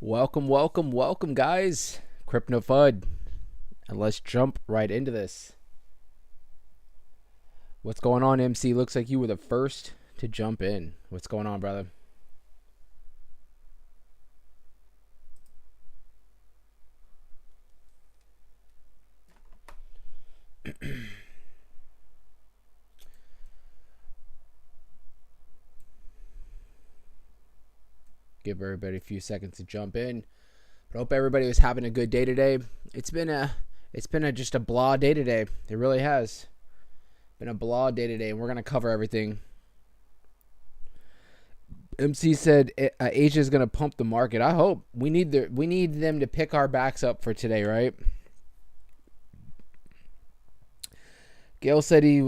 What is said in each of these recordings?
Welcome, guys. Crypto FUD. And let's jump right into this. What's going on, MC? Looks like you were the first to jump in. What's going on, brother? Give everybody a few seconds to jump in. But I hope everybody was having a good day today. It's been just a blah day today. It really has been a blah day today, and we're gonna cover everything. MC said Asia is gonna pump the market. I hope we need them to pick our backs up for today, right? Gail said he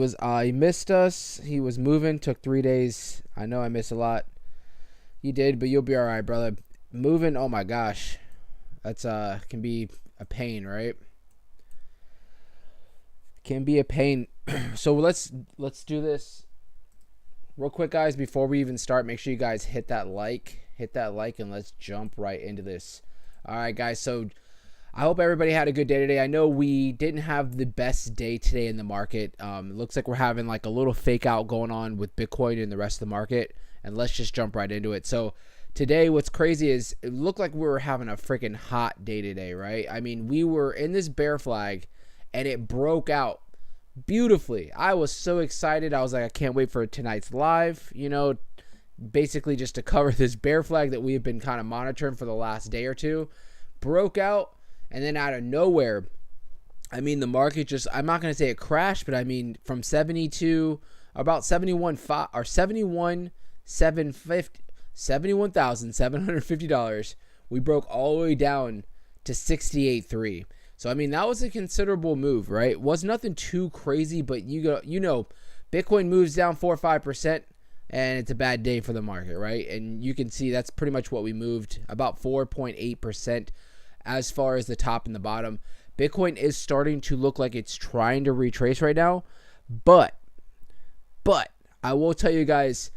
missed us. He was moving, took 3 days. I know I missed a lot. You did, but you'll be all right, brother. Moving, oh my gosh, that's can be a pain, right? Can be a pain. So let's do this real quick, guys. Before we even start, make sure you guys hit that like, and let's jump right into this. All right, guys. So I hope everybody had a good day today. I know we didn't have the best day today in the market. It looks like we're having like a little fake out going on with Bitcoin and the rest of the market. And let's just jump right into it. So today, what's crazy is it looked like we were having a freaking hot day today, right? I mean, we were in this bear flag, and it broke out beautifully. I was so excited. I was like, I can't wait for tonight's live, basically just to cover this bear flag that we have been kind of monitoring for the last day or two. Broke out, and then out of nowhere, I mean, the market just, I'm not going to say it crashed, but I mean, from 72, about 71,750, we broke all the way down to 68.3. So I mean, that was a considerable move, right? It was nothing too crazy, but Bitcoin moves down 4 or 5%, and it's a bad day for the market, right? And you can see that's pretty much what we moved, about 4.8% as far as the top and the bottom. Bitcoin is starting to look like it's trying to retrace right now, but I will tell you guys,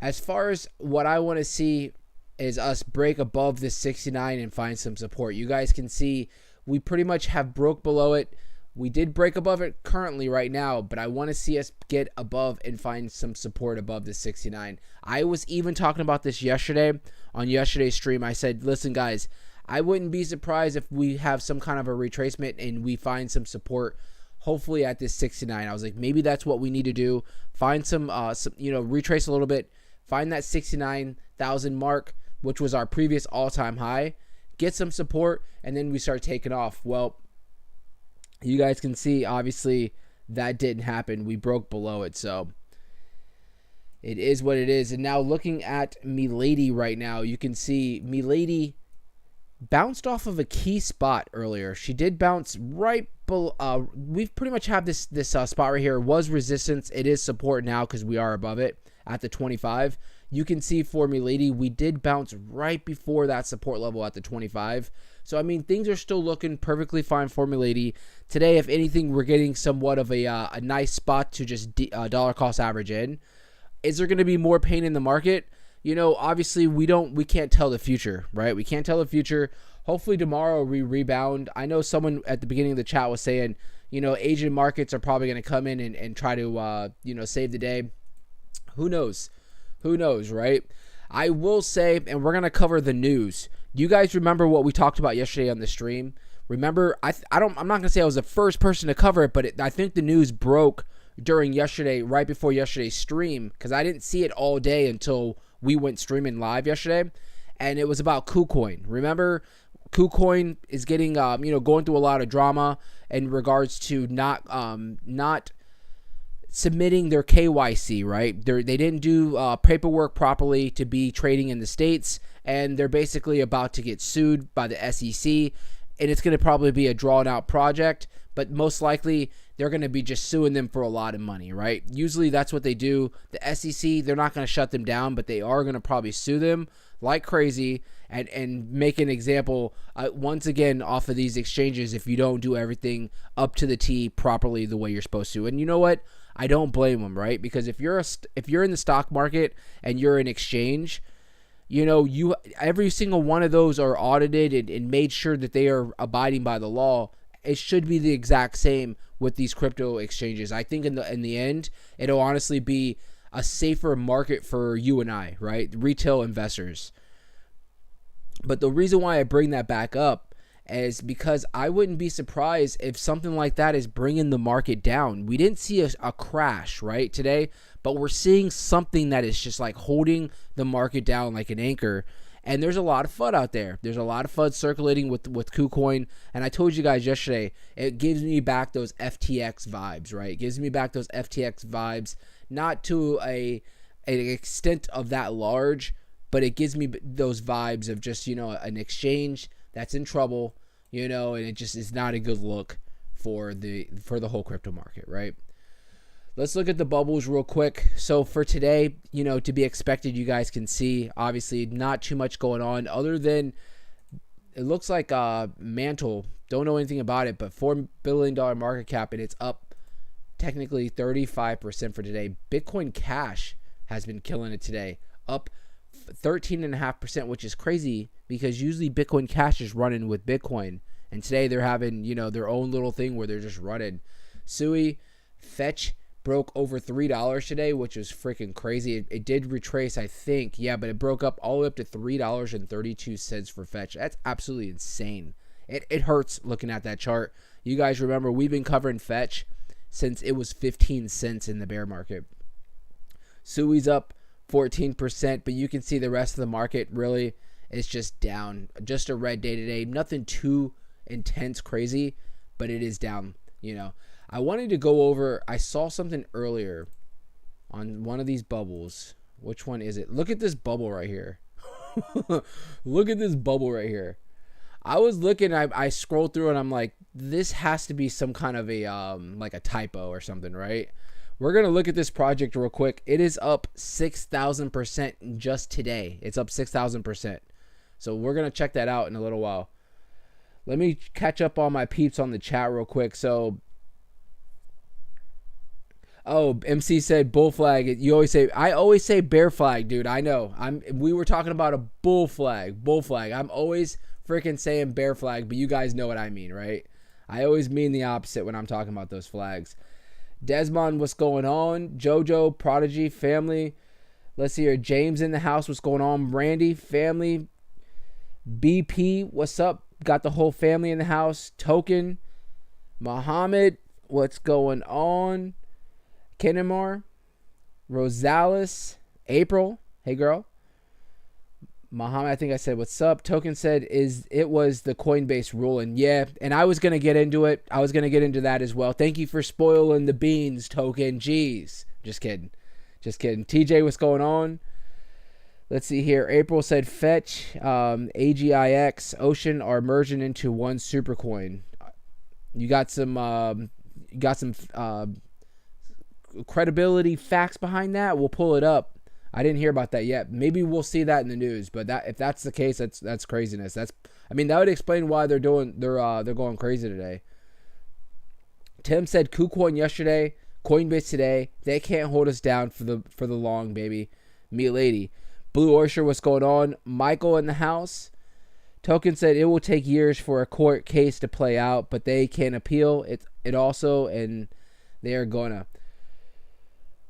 as far as what I want to see is us break above this 69 and find some support. You guys can see we pretty much have broke below it. We did break above it currently right now, but I want to see us get above and find some support above the 69. I was even talking about this yesterday on yesterday's stream. I said, listen, guys, I wouldn't be surprised if we have some kind of a retracement and we find some support, hopefully at this 69. I was like, maybe that's what we need to do. Find some retrace a little bit. Find that 69,000 mark, which was our previous all-time high. Get some support, and then we start taking off. Well, you guys can see, obviously, that didn't happen. We broke below it, so it is what it is. And now looking at Milady right now, you can see Milady bounced off of a key spot earlier. She did bounce right below. We pretty much have this spot right here. It was resistance. It is support now because we are above it at the 25. You can see for Milady, we did bounce right before that support level at the 25. So, I mean, things are still looking perfectly fine for Milady. Today, if anything, we're getting somewhat of a nice spot to just dollar cost average in. Is there going to be more pain in the market? Obviously, we can't tell the future, right? We can't tell the future. Hopefully, tomorrow we rebound. I know someone at the beginning of the chat was saying, Asian markets are probably going to come in and try to, save the day. Who knows? Who knows, right? I will say, and we're going to cover the news. Do you guys remember what we talked about yesterday on the stream? Remember, I'm not going to say I was the first person to cover it, but I think the news broke during yesterday, right before yesterday's stream, because I didn't see it all day until we went streaming live yesterday, and it was about KuCoin. Remember, KuCoin is getting, going through a lot of drama in regards to not submitting their KYC, right? They didn't do paperwork properly to be trading in the States, and they're basically about to get sued by the SEC, and it's going to probably be a drawn-out project, but most likely they're going to be just suing them for a lot of money, right? Usually that's what they do. The SEC, they're not going to shut them down, but they are going to probably sue them like crazy and make an example once again off of these exchanges if you don't do everything up to the T properly the way you're supposed to. And you know what? I don't blame them, right? Because if you're in the stock market and you're an exchange, every single one of those are audited and made sure that they are abiding by the law. It should be the exact same with these crypto exchanges. I think in the end, it'll honestly be a safer market for you and I, right? Retail investors. But the reason why I bring that back up is because I wouldn't be surprised if something like that is bringing the market down. We didn't see a crash, right, today, but we're seeing something that is just like holding the market down like an anchor. And there's a lot of FUD out there. There's a lot of FUD circulating with KuCoin. And I told you guys yesterday, it gives me back those FTX vibes, right? It gives me back those FTX vibes, not to an extent of that large, but it gives me those vibes of just, an exchange that's in trouble, and it just is not a good look for the whole crypto market, right? Let's look at the bubbles real quick. So for today, to be expected, you guys can see, obviously, not too much going on other than it looks like Mantle, don't know anything about it, but $4 billion market cap, and it's up technically 35% for today. Bitcoin Cash has been killing it today, up 13.5%, which is crazy because usually Bitcoin Cash is running with Bitcoin, and today they're having their own little thing where they're just running. Sui Fetch broke over $3 today, which is freaking crazy. It did retrace, I think, but it broke up all the way up to $3.32 for Fetch. That's absolutely insane. It hurts looking at that chart. You guys remember we've been covering Fetch since it was 15 cents in the bear market. Sui's up 14%, but you can see the rest of the market really is just down. Just a red day today. Nothing too intense, crazy, but it is down, I wanted to go over, I saw something earlier on one of these bubbles. Which one is it? Look at this bubble right here. Look at this bubble right here. I was looking, I scrolled through and I'm like, this has to be some kind of a like a typo or something, right? We're going to look at this project real quick. It is up 6,000% just today. It's up 6,000%. So we're going to check that out in a little while. Let me catch up on my peeps on the chat real quick. So, MC said bull flag. I always say bear flag, dude. I know. We were talking about a bull flag. Bull flag. I'm always freaking saying bear flag, but you guys know what I mean, right? I always mean the opposite when I'm talking about those flags. Desmond, what's going on? Jojo, Prodigy, family. Let's see here. James in the house, what's going on? Randy, family. BP, what's up? Got the whole family in the house. Token. Muhammad, what's going on? Kinnemar. Rosales. April, hey girl. Muhammad, I think I said what's up. Token said it was the Coinbase ruling. Yeah, and I was going to get into it. I was going to get into that as well. Thank you for spoiling the beans, Token. Jeez. Just kidding. TJ, what's going on? Let's see here. April said Fetch, AGIX, Ocean are merging into one super coin. You got some credibility facts behind that? We'll pull it up. I didn't hear about that yet. Maybe we'll see that in the news. But if that's the case, that's craziness. That would explain why they're going crazy today. Tim said KuCoin yesterday, Coinbase today. They can't hold us down for the long, baby. Milady. Blue Oyster, what's going on? Michael in the house. Token said it will take years for a court case to play out, but they can appeal it also, and they are gonna.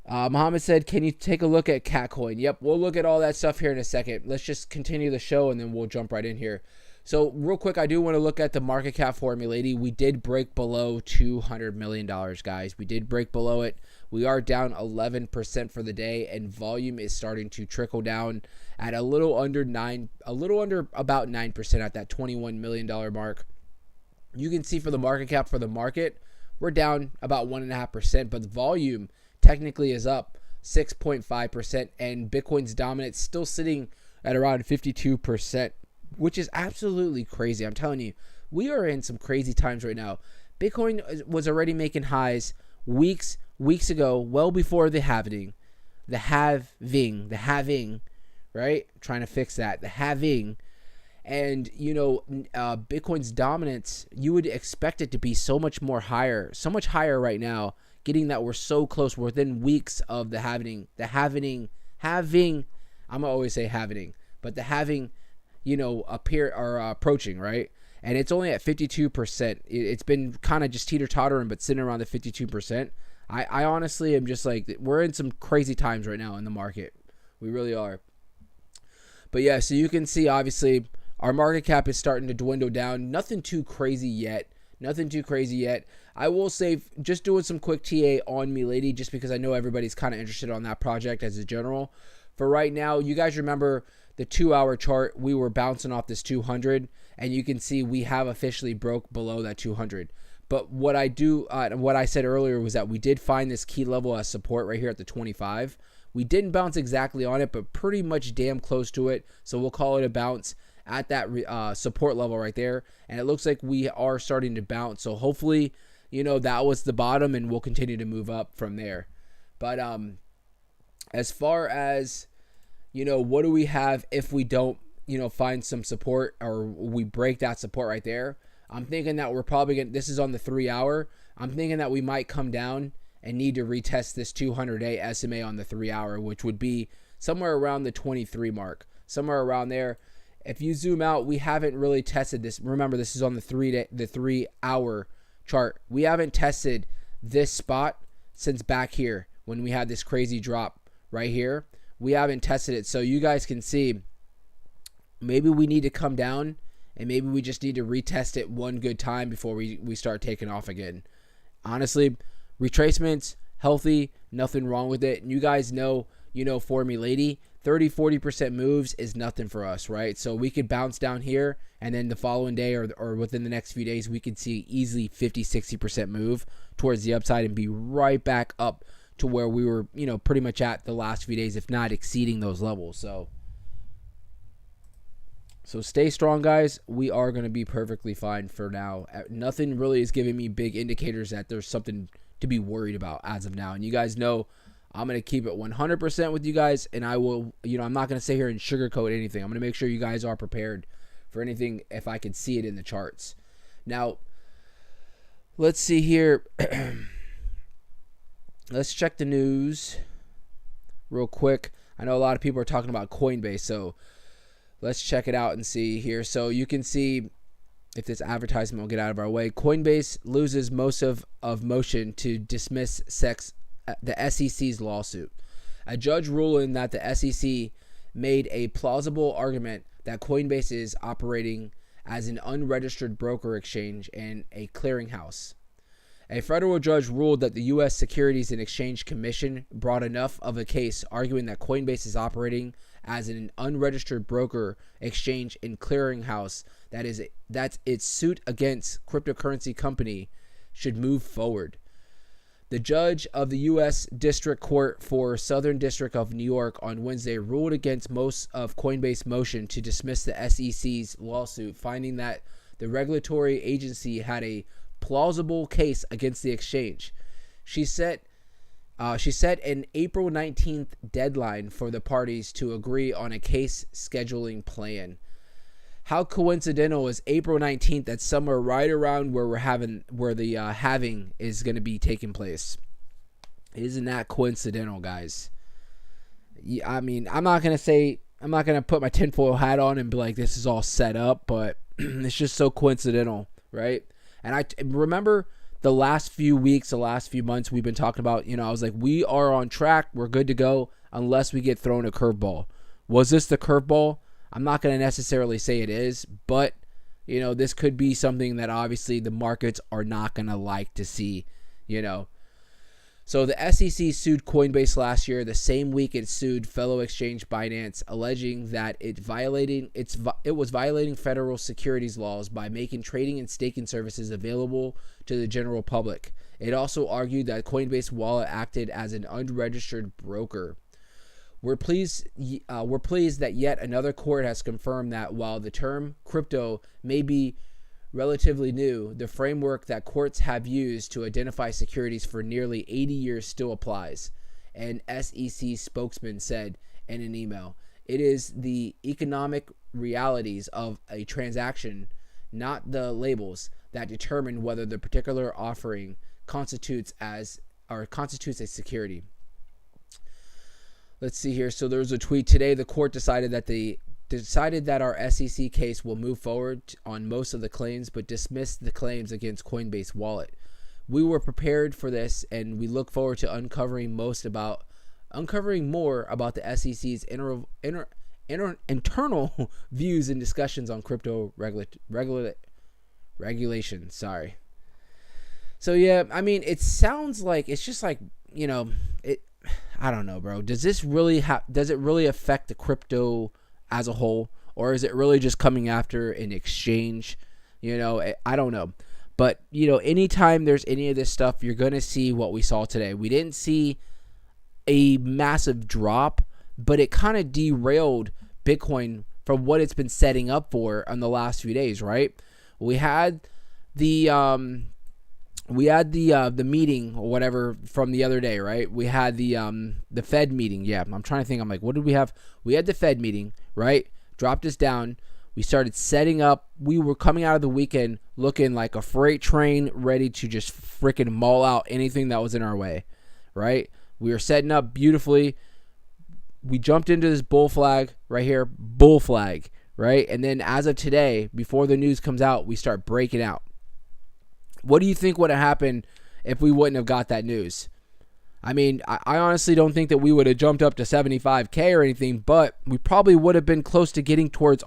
Muhammad said, can you take a look at Catcoin? Yep, we'll look at all that stuff here in a second. Let's just continue the show, and then we'll jump right in here. So real quick, I do want to look at the market cap for Milady. We did break below $200 million, guys. We did break below it. We are down 11% for the day, and volume is starting to trickle down at about 9% at that $21 million mark. You can see for the market cap for the market, we're down about 1.5%, but the volume technically is up 6.5%, and Bitcoin's dominance still sitting at around 52%, which is absolutely crazy. I'm telling you, we are in some crazy times right now. Bitcoin was already making highs weeks ago, well before the halving, right? Trying to fix that, the halving. And, Bitcoin's dominance, you would expect it to be so much higher right now, getting that we're so close, we're within weeks of the halving. I'm going to always say halving, but the halving, approaching, right? And it's only at 52%. It's been kind of just teeter-tottering, but sitting around the 52%. I honestly am just like, we're in some crazy times right now in the market. We really are. But yeah, so you can see, obviously, our market cap is starting to dwindle down. Nothing too crazy yet. I will say, just doing some quick TA on Milady, just because I know everybody's kind of interested on that project as a general. For right now, you guys remember the 2-hour chart, we were bouncing off this 200, and you can see we have officially broke below that 200. But what I said earlier was that we did find this key level as support right here at the 25. We didn't bounce exactly on it, but pretty much damn close to it. So we'll call it a bounce at that support level right there. And it looks like we are starting to bounce. So hopefully, that was the bottom, and we'll continue to move up from there. But as far as, what do we have if we don't, find some support, or we break that support right there? I'm thinking that we're probably going to, this is on the 3-hour. I'm thinking that we might come down and need to retest this 200-day SMA on the 3-hour, which would be somewhere around the 23 mark, somewhere around there. If you zoom out, we haven't really tested this. Remember, this is on the 3-hour chart. We haven't tested this spot since back here when we had this crazy drop right here. We haven't tested it. So you guys can see, maybe we need to come down, and maybe we just need to retest it one good time before we start taking off again. Honestly, retracements, healthy, nothing wrong with it. And you guys know, for Milady, 30-40% moves is nothing for us, right? So we could bounce down here, and then the following day or within the next few days, we could see easily 50-60% move towards the upside and be right back up to where we were, pretty much at the last few days, if not exceeding those levels. So stay strong, guys. We are going to be perfectly fine for now. Nothing really is giving me big indicators that there's something to be worried about as of now. And you guys know I'm going to keep it 100% with you guys. And I will, I'm not going to sit here and sugarcoat anything. I'm going to make sure you guys are prepared for anything if I can see it in the charts. Now, let's see here. Let's check the news real quick. I know a lot of people are talking about Coinbase, so let's check it out and see here. So you can see, if this advertisement will get out of our way, Coinbase loses most of motion to dismiss the SEC's lawsuit. A judge ruling that the SEC made a plausible argument that Coinbase is operating as an unregistered broker exchange and a clearinghouse. A federal judge ruled that the U.S. Securities and Exchange Commission brought enough of a case arguing that Coinbase is operating as an unregistered broker exchange and clearinghouse that its suit against cryptocurrency company should move forward. The judge of the U.S. District Court for Southern District of New York on Wednesday ruled against most of Coinbase's motion to dismiss the SEC's lawsuit, finding that the regulatory agency had a plausible case against the exchange. She set an April 19th deadline for the parties to agree on a case scheduling plan. How coincidental is April 19th? That's somewhere right around where the halving is going to be taking place. Isn't that coincidental, guys? I mean, I'm not going to put my tinfoil hat on and be like, this is all set up, but it's just so coincidental, right? And I remember the last few weeks, the last few months we've been talking about, I was like, we are on track. We're good to go unless we get thrown a curveball. Was this the curveball? I'm not going to necessarily say it is, but, this could be something that obviously the markets are not going to like to see, So the SEC sued Coinbase last year, the same week it sued fellow exchange Binance, alleging that it was violating federal securities laws by making trading and staking services available to the general public. It also argued that Coinbase wallet acted as an unregistered broker. We're pleased that yet another court has confirmed that while the term crypto may be relatively new, the framework that courts have used to identify securities for nearly 80 years still applies, an SEC spokesman said in an email. It is the economic realities of a transaction, not the labels, that determine whether the particular offering constitutes a security. Let's see here. So there's a tweet today. The court decided that the decided that our SEC case will move forward on most of the claims, but dismissed the claims against Coinbase wallet. We were prepared for this, and we look forward to uncovering more about the SEC's internal views and discussions on crypto regulation. Sorry. So yeah, I mean, it sounds like it's just like, it. I don't know, bro. Does it really affect the crypto as a whole, or is it really just coming after an exchange? I don't know. But, anytime there's any of this stuff, you're going to see what we saw today. We didn't see a massive drop, but it kind of derailed Bitcoin from what it's been setting up for in the last few days, right? We had the meeting or whatever from the other day, right? We had the Fed meeting. Yeah, I'm trying to think. I'm like, what did we have? We had the Fed meeting, right? Dropped us down. We started setting up. We were coming out of the weekend looking like a freight train ready to just freaking maul out anything that was in our way, right? We were setting up beautifully. We jumped into this bull flag right here, bull flag, right? And then as of today, before the news comes out, we start breaking out. What do you think would have happened if we wouldn't have got that news? I mean, I honestly don't think that we would have jumped up to 75K or anything, but we probably would have been close to getting towards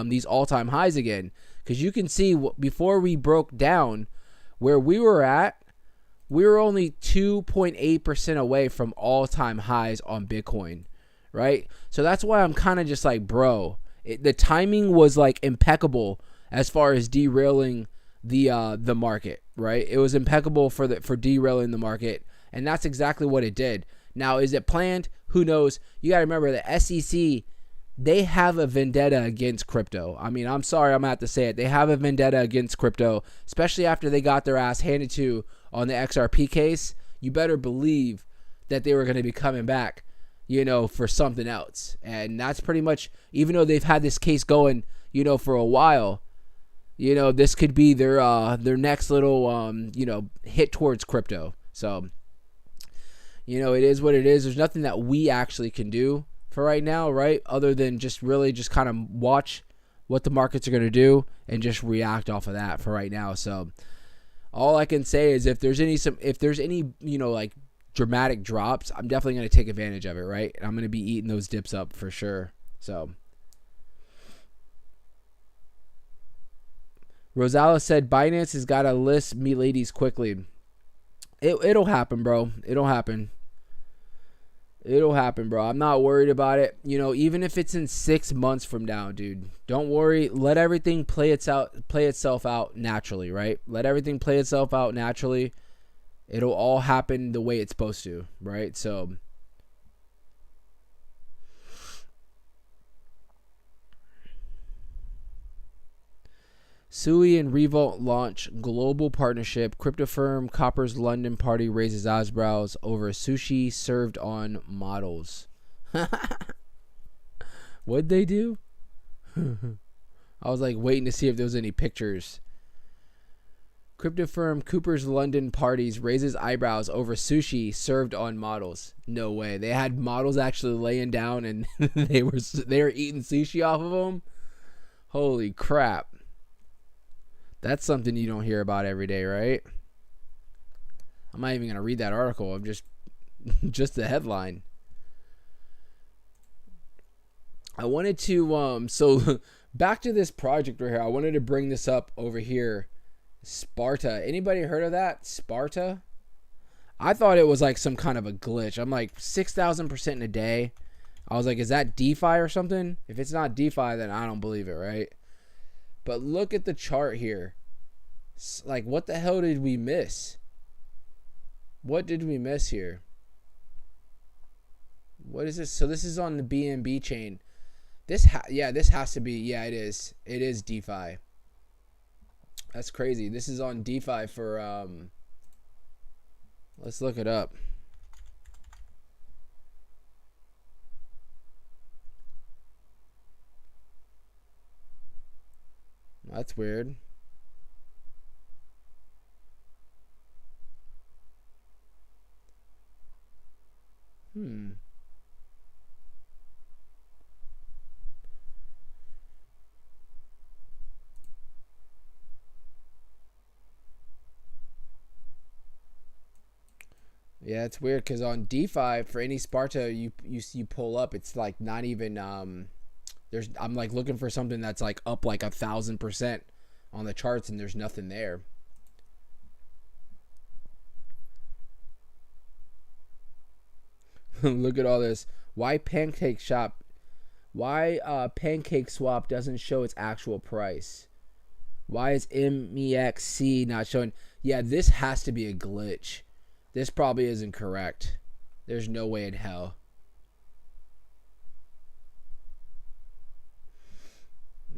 these all-time highs again. Because you can see before we broke down where we were at, we were only 2.8% away from all-time highs on Bitcoin, right? So that's why I'm kind of just like, bro, the timing was like impeccable as far as derailing the market, right? It was impeccable for derailing the market, and that's exactly what it did. Now, is it planned? Who knows? You got to remember the SEC, they have a vendetta against crypto. I mean, I'm sorry, I'm going to have to say it. They have a vendetta against crypto, especially after they got their ass handed to on the XRP case. You better believe that they were going to be coming back, for something else. And that's pretty much, even though they've had this case going, for a while, this could be their next little, hit towards crypto. So, it is what it is. There's nothing that we actually can do for right now, right? Other than just really just kind of watch what the markets are going to do and just react off of that for right now. So, all I can say is if there's any, like dramatic drops, I'm definitely going to take advantage of it, right? And I'm going to be eating those dips up for sure. So, Rosala said Binance has got to list Milady's quickly. It'll happen, bro. It'll happen, bro. I'm not worried about it. Even if it's in 6 months from now, dude, don't worry. Let everything play itself out naturally, right? Let everything play itself out naturally. It'll all happen the way it's supposed to, right? So, Sui and Revolt launch global partnership. Crypto firm Copper's London party raises eyebrows over sushi served on models. What'd they do? I was like waiting to see if there was any pictures. Crypto firm Cooper's London parties raises eyebrows over sushi served on models. No way. They had models actually laying down and they were eating sushi off of them. Holy crap. That's something you don't hear about every day, right? I'm not even going to read that article. I'm just the headline. I wanted to, so back to this project right here. I wanted to bring this up over here. Sparta. Anybody heard of that? Sparta? I thought it was like some kind of a glitch. I'm like 6,000% in a day. I was like, is that DeFi or something? If it's not DeFi, then I don't believe it, right? But look at the chart here. Like, what the hell did we miss? What did we miss here? What is this? So this is on the BNB chain. This has to be. Yeah, it is. It is DeFi. That's crazy. This is on DeFi for let's look it up. That's weird. Yeah, it's weird because on DeFi for any Sparta you pull up, it's like not even there's I'm like looking for something that's like up like 1,000% on the charts and there's nothing there. Look at all this. Why Pancake Swap doesn't show its actual price? Why is MEXC not showing? Yeah, this has to be a glitch. This probably isn't correct. There's no way in hell.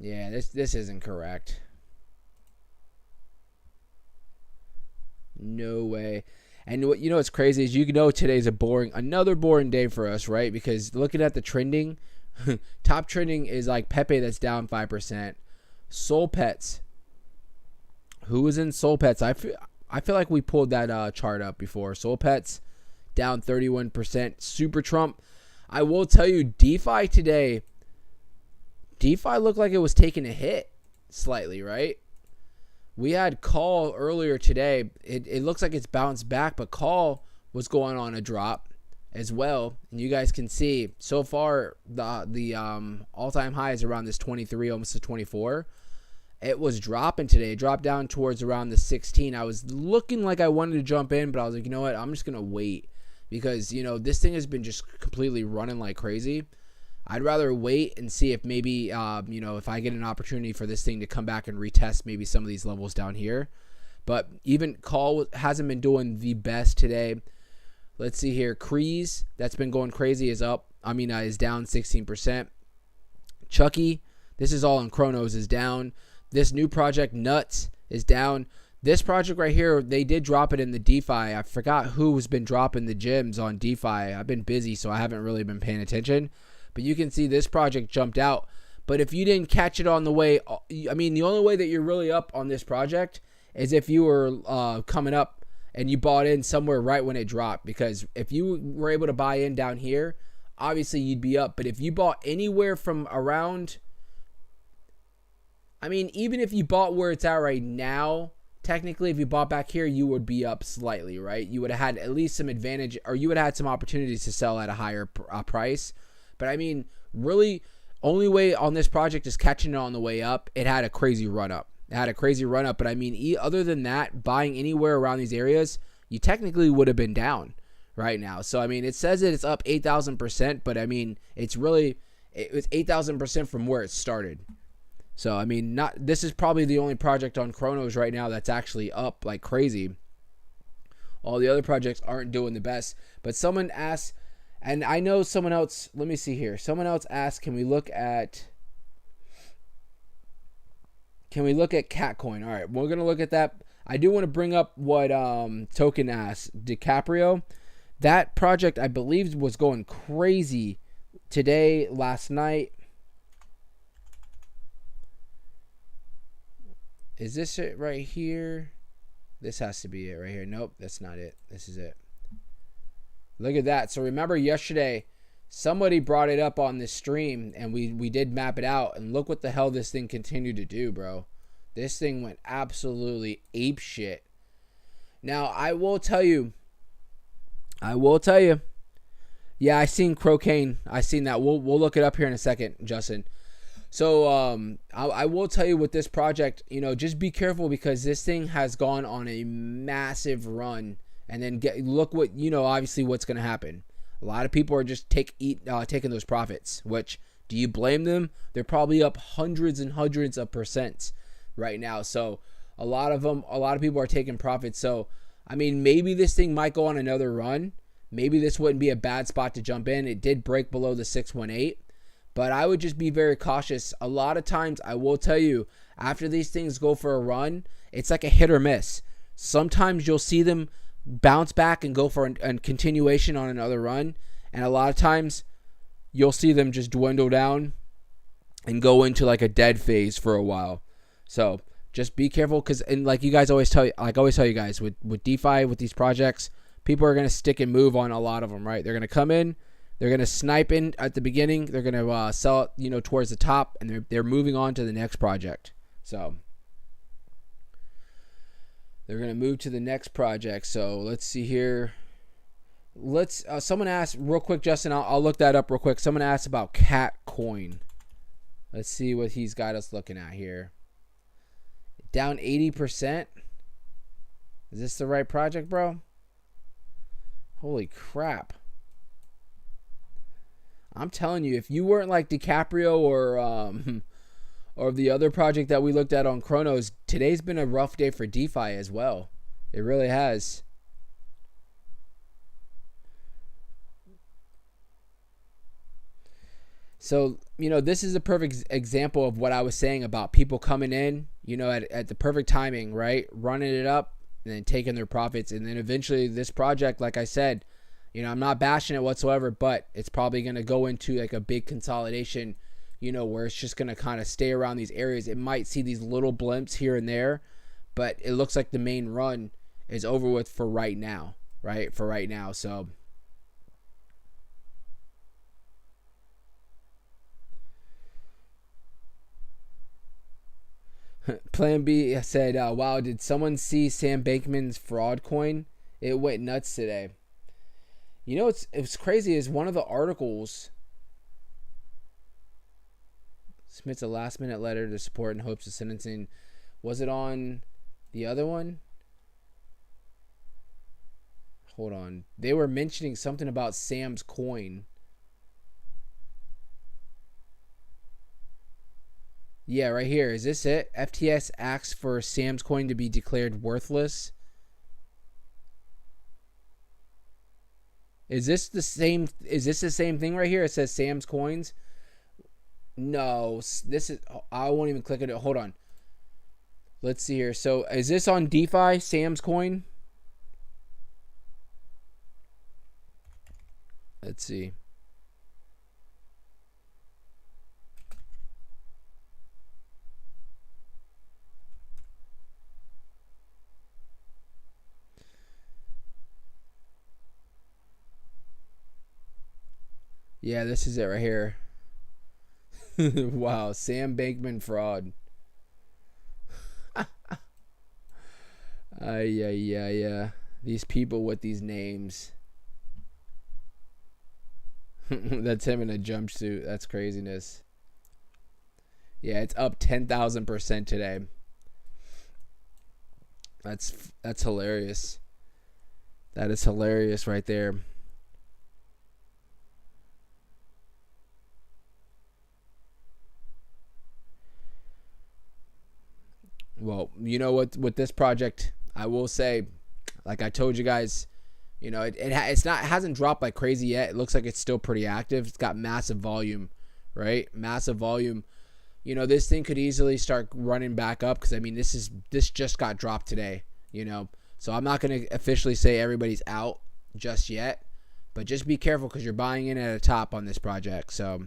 Yeah, this isn't correct. No way. And what you know what's crazy is you know today's another boring day for us, right? Because looking at the trending, top trending is like Pepe that's down 5%. Soul Pets. Who was in Soul Pets? I feel like we pulled that chart up before. Soul Pets down 31%. Super Trump. I will tell you, DeFi today. DeFi looked like it was taking a hit slightly, right? We had Call earlier today. It looks like it's bounced back, but Call was going on a drop as well. And you guys can see so far the all-time high is around this 23, almost to 24. It was dropping today. It dropped down towards around the 16. I was looking like I wanted to jump in, but I was like, you know what? I'm just going to wait because, you know, this thing has been just completely running like crazy. I'd rather wait and see if maybe, you know, if I get an opportunity for this thing to come back and retest maybe some of these levels down here. But even Call hasn't been doing the best today. Let's see here. Crease, that's been going crazy, is down 16%. Chucky, this is all on Chronos, is down. This new project, Nuts, is down. This project right here, they did drop it in the DeFi. I forgot who's been dropping the gems on DeFi. I've been busy, so I haven't really been paying attention. But you can see this project jumped out. But if you didn't catch it on the way, I mean, the only way that you're really up on this project is if you were coming up and you bought in somewhere right when it dropped. Because if you were able to buy in down here, obviously you'd be up. But if you bought anywhere from around, I mean, even if you bought where it's at right now, technically if you bought back here, you would be up slightly, right? You would have had at least some advantage, or you would have had some opportunities to sell at a higher price. But I mean, really, only way on this project is catching it on the way up. It had a crazy run up. But I mean, other than that, buying anywhere around these areas, you technically would have been down right now. So I mean, it says that it's up 8,000%, but I mean, it was 8,000% from where it started. So I mean, this is probably the only project on Chronos right now that's actually up like crazy. All the other projects aren't doing the best. But someone asked. And I know someone else, let me see here. Someone else asked, can we look at Catcoin? All right, we're going to look at that. I do want to bring up what Token asked. DiCaprio, that project I believe was going crazy today, last night. Is this it right here? This has to be it right here. Nope, that's not it. This is it. Look at that. So remember yesterday, somebody brought it up on this stream, and we did map it out. And look what the hell this thing continued to do, bro. This thing went absolutely ape shit. Now, I will tell you. Yeah, I seen Crocaine. I seen that. We'll look it up here in a second, Justin. So I will tell you with this project, you know, just be careful because this thing has gone on a massive run. And then look what, you know, obviously what's going to happen. A lot of people are just taking those profits, which, do you blame them? They're probably up hundreds and hundreds of percent right now. So a lot of people are taking profits. So, I mean, maybe this thing might go on another run. Maybe this wouldn't be a bad spot to jump in. It did break below the 618. But I would just be very cautious. A lot of times, I will tell you, after these things go for a run, it's like a hit or miss. Sometimes you'll see them bounce back and go for a continuation on another run, and a lot of times you'll see them just dwindle down and go into like a dead phase for a while. So just be careful, because, and like you guys always tell you, like I always tell you guys, with DeFi, with these projects, people are going to stick and move on a lot of them, right? They're going to come in, they're going to snipe in at the beginning, they're going to sell it, you know, towards the top, and they're moving on to the next project. So they're going to move to the next project. So let's see here. Let's. Someone asked real quick, Justin. I'll look that up real quick. Someone asked about Cat Coin. Let's see what he's got us looking at here. Down 80%. Is this the right project, bro? Holy crap. I'm telling you, if you weren't like DiCaprio or the other project that we looked at on Chronos, today's been a rough day for DeFi as well. It really has. So, this is a perfect example of what I was saying about people coming in, at the perfect timing, right? Running it up and then taking their profits. And then eventually this project, like I said, I'm not bashing it whatsoever, but it's probably going to go into like a big consolidation, where it's just going to kind of stay around these areas. It might see these little blimps here and there, but it looks like the main run is over with for right now, right? For right now. So Plan B said, wow, did someone see Sam Bankman's fraud coin? It went nuts today. It's crazy is one of the articles submits a last minute letter to support in hopes of sentencing. Was it on the other one? Hold on. They were mentioning something about Sam's coin. Yeah, right here. Is this it? FTS asks for Sam's coin to be declared worthless. Is this the same thing right here? It says Sam's coins. No, this is. I won't even click on it. Hold on. Let's see here. So, is this on DeFi? Sam's coin. Let's see. Yeah, this is it right here. Wow, Sam Bankman fraud. Yeah. These people with these names. That's him in a jumpsuit. That's craziness. Yeah, it's up 10,000% today. That's hilarious. That is hilarious right there. Well, with this project, I will say, like I told you guys, it hasn't dropped like crazy yet. It looks like it's still pretty active. It's got massive volume, right? Massive volume. This thing could easily start running back up because this just got dropped today, So I'm not going to officially say everybody's out just yet, but just be careful because you're buying in at a top on this project. So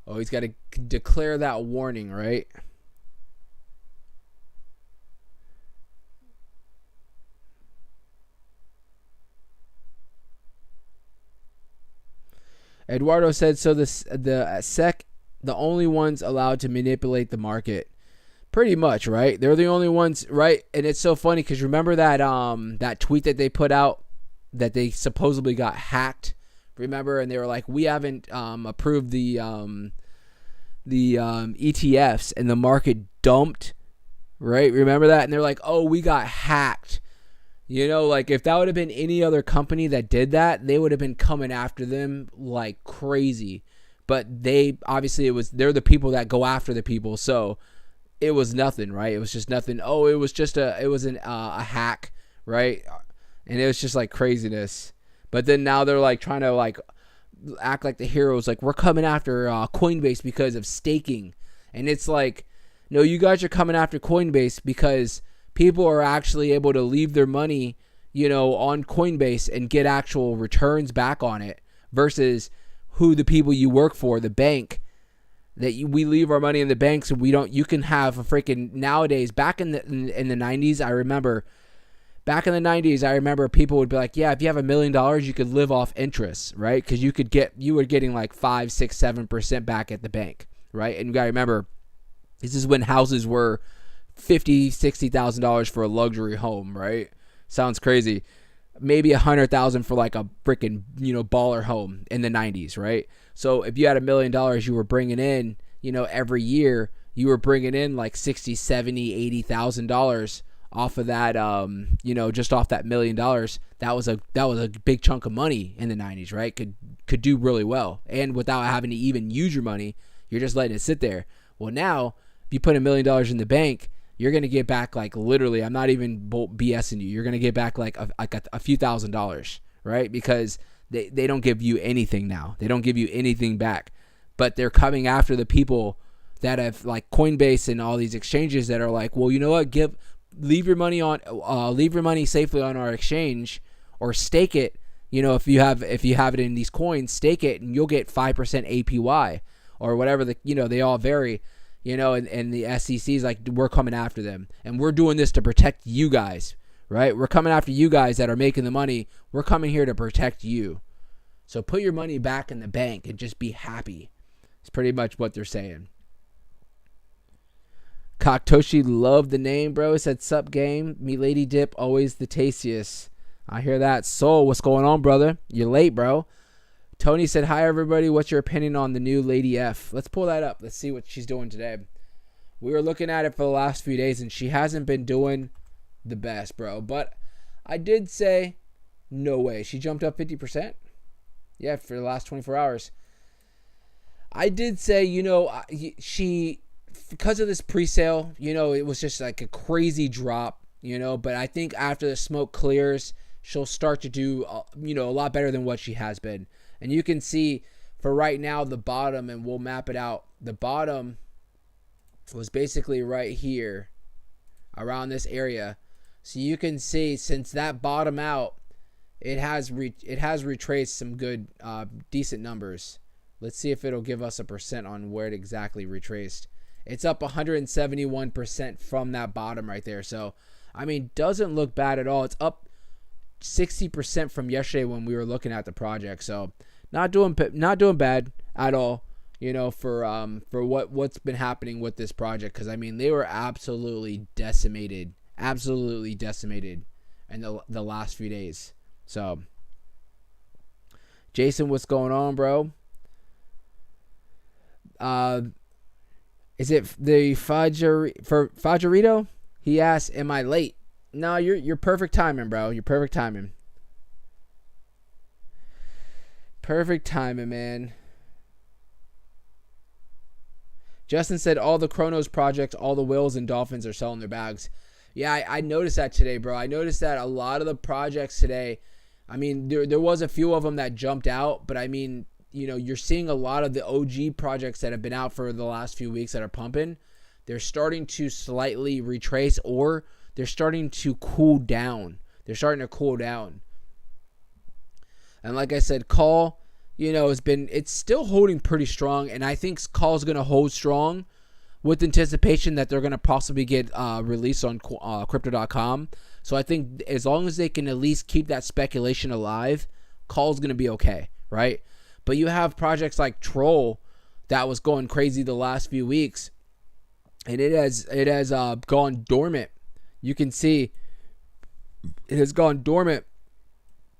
always got to declare that warning, right? Eduardo said, so the SEC, the only ones allowed to manipulate the market. Pretty much, right? They're the only ones, right? And it's so funny because remember that tweet that they put out that they supposedly got hacked? Remember? And they were like, we haven't approved the ETFs, and the market dumped, right? Remember that? And they're like, oh, we got hacked. Like if that would have been any other company that did that, they would have been coming after them like crazy. But they're the people that go after the people. So it was nothing, right? It was just nothing. Oh, it was a hack, right? And it was just like craziness. But then now they're like trying to like act like the heroes. Like we're coming after Coinbase because of staking. And it's like, no, you guys are coming after Coinbase because people are actually able to leave their money, on Coinbase and get actual returns back on it versus who the people you work for, the bank, we leave our money in the banks and you can have a freaking nowadays back in the 90s. I remember people would be like, yeah, if you have $1 million, you could live off interest, right? Because you were getting like 5, 6, 7% back at the bank, right? And you got to remember, this is when houses were $50,000, $60,000 for a luxury home, right? Sounds crazy. maybe 100,000 for like a freaking, baller home in the 90s, right? So if you had $1 million you were bringing in, every year, you were bringing in like 60, 70, $80,000 off of that, just off that $1 million. That was a big chunk of money in the 90s, right? Could do really well. And without having to even use your money, you're just letting it sit there. Well, now if you put $1 million in the bank, you're going to get back like literally, I'm not even BSing you. You're going to get back like a few $1,000s, right? Because they don't give you anything now. They don't give you anything back. But they're coming after the people that have like Coinbase and all these exchanges that are like, well, you know what? Leave your money safely on our exchange, or stake it. If you have it in these coins, stake it and you'll get 5% APY or whatever. They all vary. And the SEC's like, we're coming after them, and we're doing this to protect you guys, right? We're coming after you guys that are making the money. We're coming here to protect you. So put your money back in the bank and just be happy. It's pretty much what they're saying. Kaktoshi loved the name, bro. He said, sup game. Milady dip, always the tastiest. I hear that. Soul, what's going on, brother? You're late, bro. Tony said, hi, everybody. What's your opinion on the new Lady F? Let's pull that up. Let's see what she's doing today. We were looking at it for the last few days, and she hasn't been doing the best, bro. But I did say, no way. She jumped up 50%. Yeah, for the last 24 hours. I did say, she, because of this pre-sale, it was just like a crazy drop, but I think after the smoke clears, she'll start to do, a lot better than what she has been. And you can see for right now, the bottom, and we'll map it out. The bottom was basically right here around this area. So you can see since that bottom out, it has retraced some good, decent numbers. Let's see if it'll give us a percent on where it exactly retraced. It's up 171% from that bottom right there. So, doesn't look bad at all. It's up 60% from yesterday when we were looking at the project. So, not doing bad at all, for what's been happening with this project. Because, they were absolutely decimated in the last few days. So, Jason, what's going on, bro? Is it the Fajarito? He asked, am I late? No, you're perfect timing, bro. You're perfect timing. Perfect timing, man. Justin said all the Chronos projects, all the whales and dolphins are selling their bags. Yeah, I noticed that today, bro. I noticed that a lot of the projects today, there was a few of them that jumped out, but you're seeing a lot of the OG projects that have been out for the last few weeks that are pumping. They're starting to slightly retrace, or they're starting to cool down. And like I said, Call, it's still holding pretty strong. And I think Call's going to hold strong with anticipation that they're going to possibly get released on crypto.com. So I think as long as they can at least keep that speculation alive, Call's going to be okay, right? But you have projects like Troll that was going crazy the last few weeks, and it has gone dormant. You can see it has gone dormant,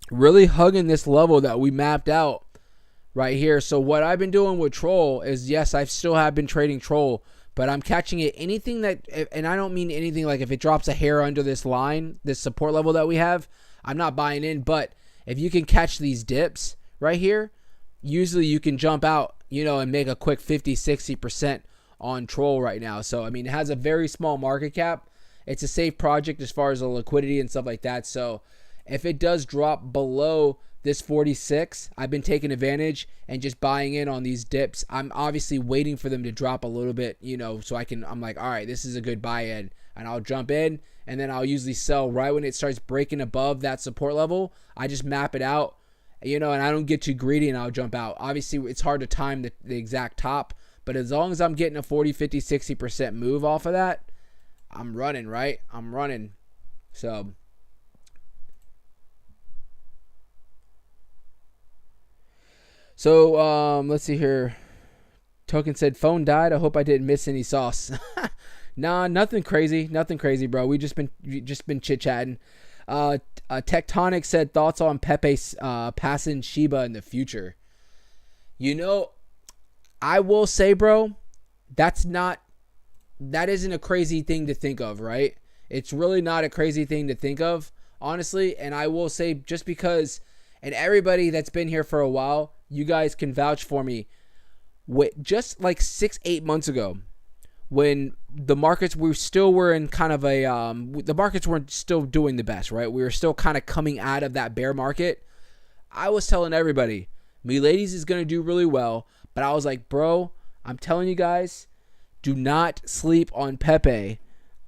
really hugging this level that we mapped out right here. So what I've been doing with Troll is, yes, I still have been trading Troll, but I'm catching it. Anything that, and I don't mean anything like if it drops a hair under this line, this support level that we have, I'm not buying in. But if you can catch these dips right here, usually you can jump out, and make a quick 50-60% on Troll right now. So, it has a very small market cap. It's a safe project as far as the liquidity and stuff like that. So, if it does drop below this 46, I've been taking advantage and just buying in on these dips. I'm obviously waiting for them to drop a little bit, so I'm like, all right, this is a good buy-in. And I'll jump in, and then I'll usually sell right when it starts breaking above that support level. I just map it out. And I don't get too greedy and I'll jump out. Obviously, it's hard to time the exact top, but as long as I'm getting a 40, 50, 60% move off of that, I'm running, right? I'm running. So, let's see here. Token said, phone died. I hope I didn't miss any sauce. Nah, nothing crazy, bro. We just been chit-chatting. Tectonic said thoughts on Pepe passing Shiba in the future. I will say, bro, that isn't a crazy thing to think of, right? It's really not a crazy thing to think of, honestly. And I will say, just because, and everybody that's been here for a while, you guys can vouch for me. Just like 6-8 months ago, when the markets were in kind of the markets weren't still doing the best, right? We were still kind of coming out of that bear market. I was telling everybody, Milady's is going to do really well, but I was like, bro, I'm telling you guys, do not sleep on Pepe.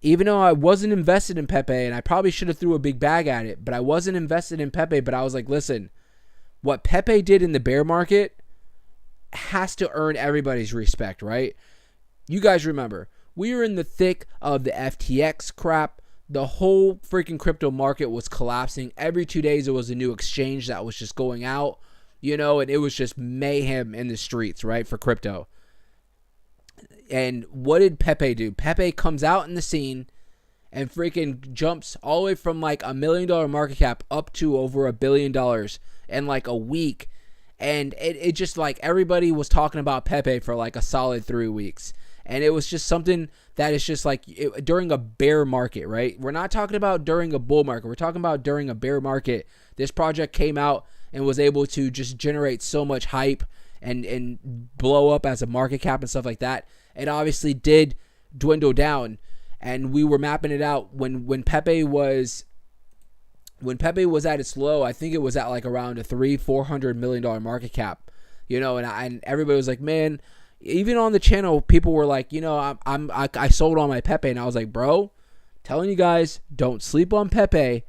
Even though I wasn't invested in Pepe, and I probably should have threw a big bag at it, but I wasn't invested in Pepe, but I was like, listen, what Pepe did in the bear market has to earn everybody's respect, right? You guys remember, we were in the thick of the FTX crap. The whole freaking crypto market was collapsing. Every 2 days, there was a new exchange that was just going out, and it was just mayhem in the streets, right, for crypto. And what did Pepe do? Pepe comes out in the scene and freaking jumps all the way from like $1 million market cap up to over $1 billion in like a week. And it just like everybody was talking about Pepe for like a solid 3 weeks. And it was just something that is just like during a bear market, right? We're not talking about during a bull market. We're talking about during a bear market. This project came out and was able to just generate so much hype and blow up as a market cap and stuff like that. It obviously did dwindle down, and we were mapping it out when Pepe was at its low. I think it was at like around a $400 million market cap, and everybody was like, man, even on the channel, people were like, I sold on my Pepe, and I was like, bro, telling you guys, don't sleep on Pepe.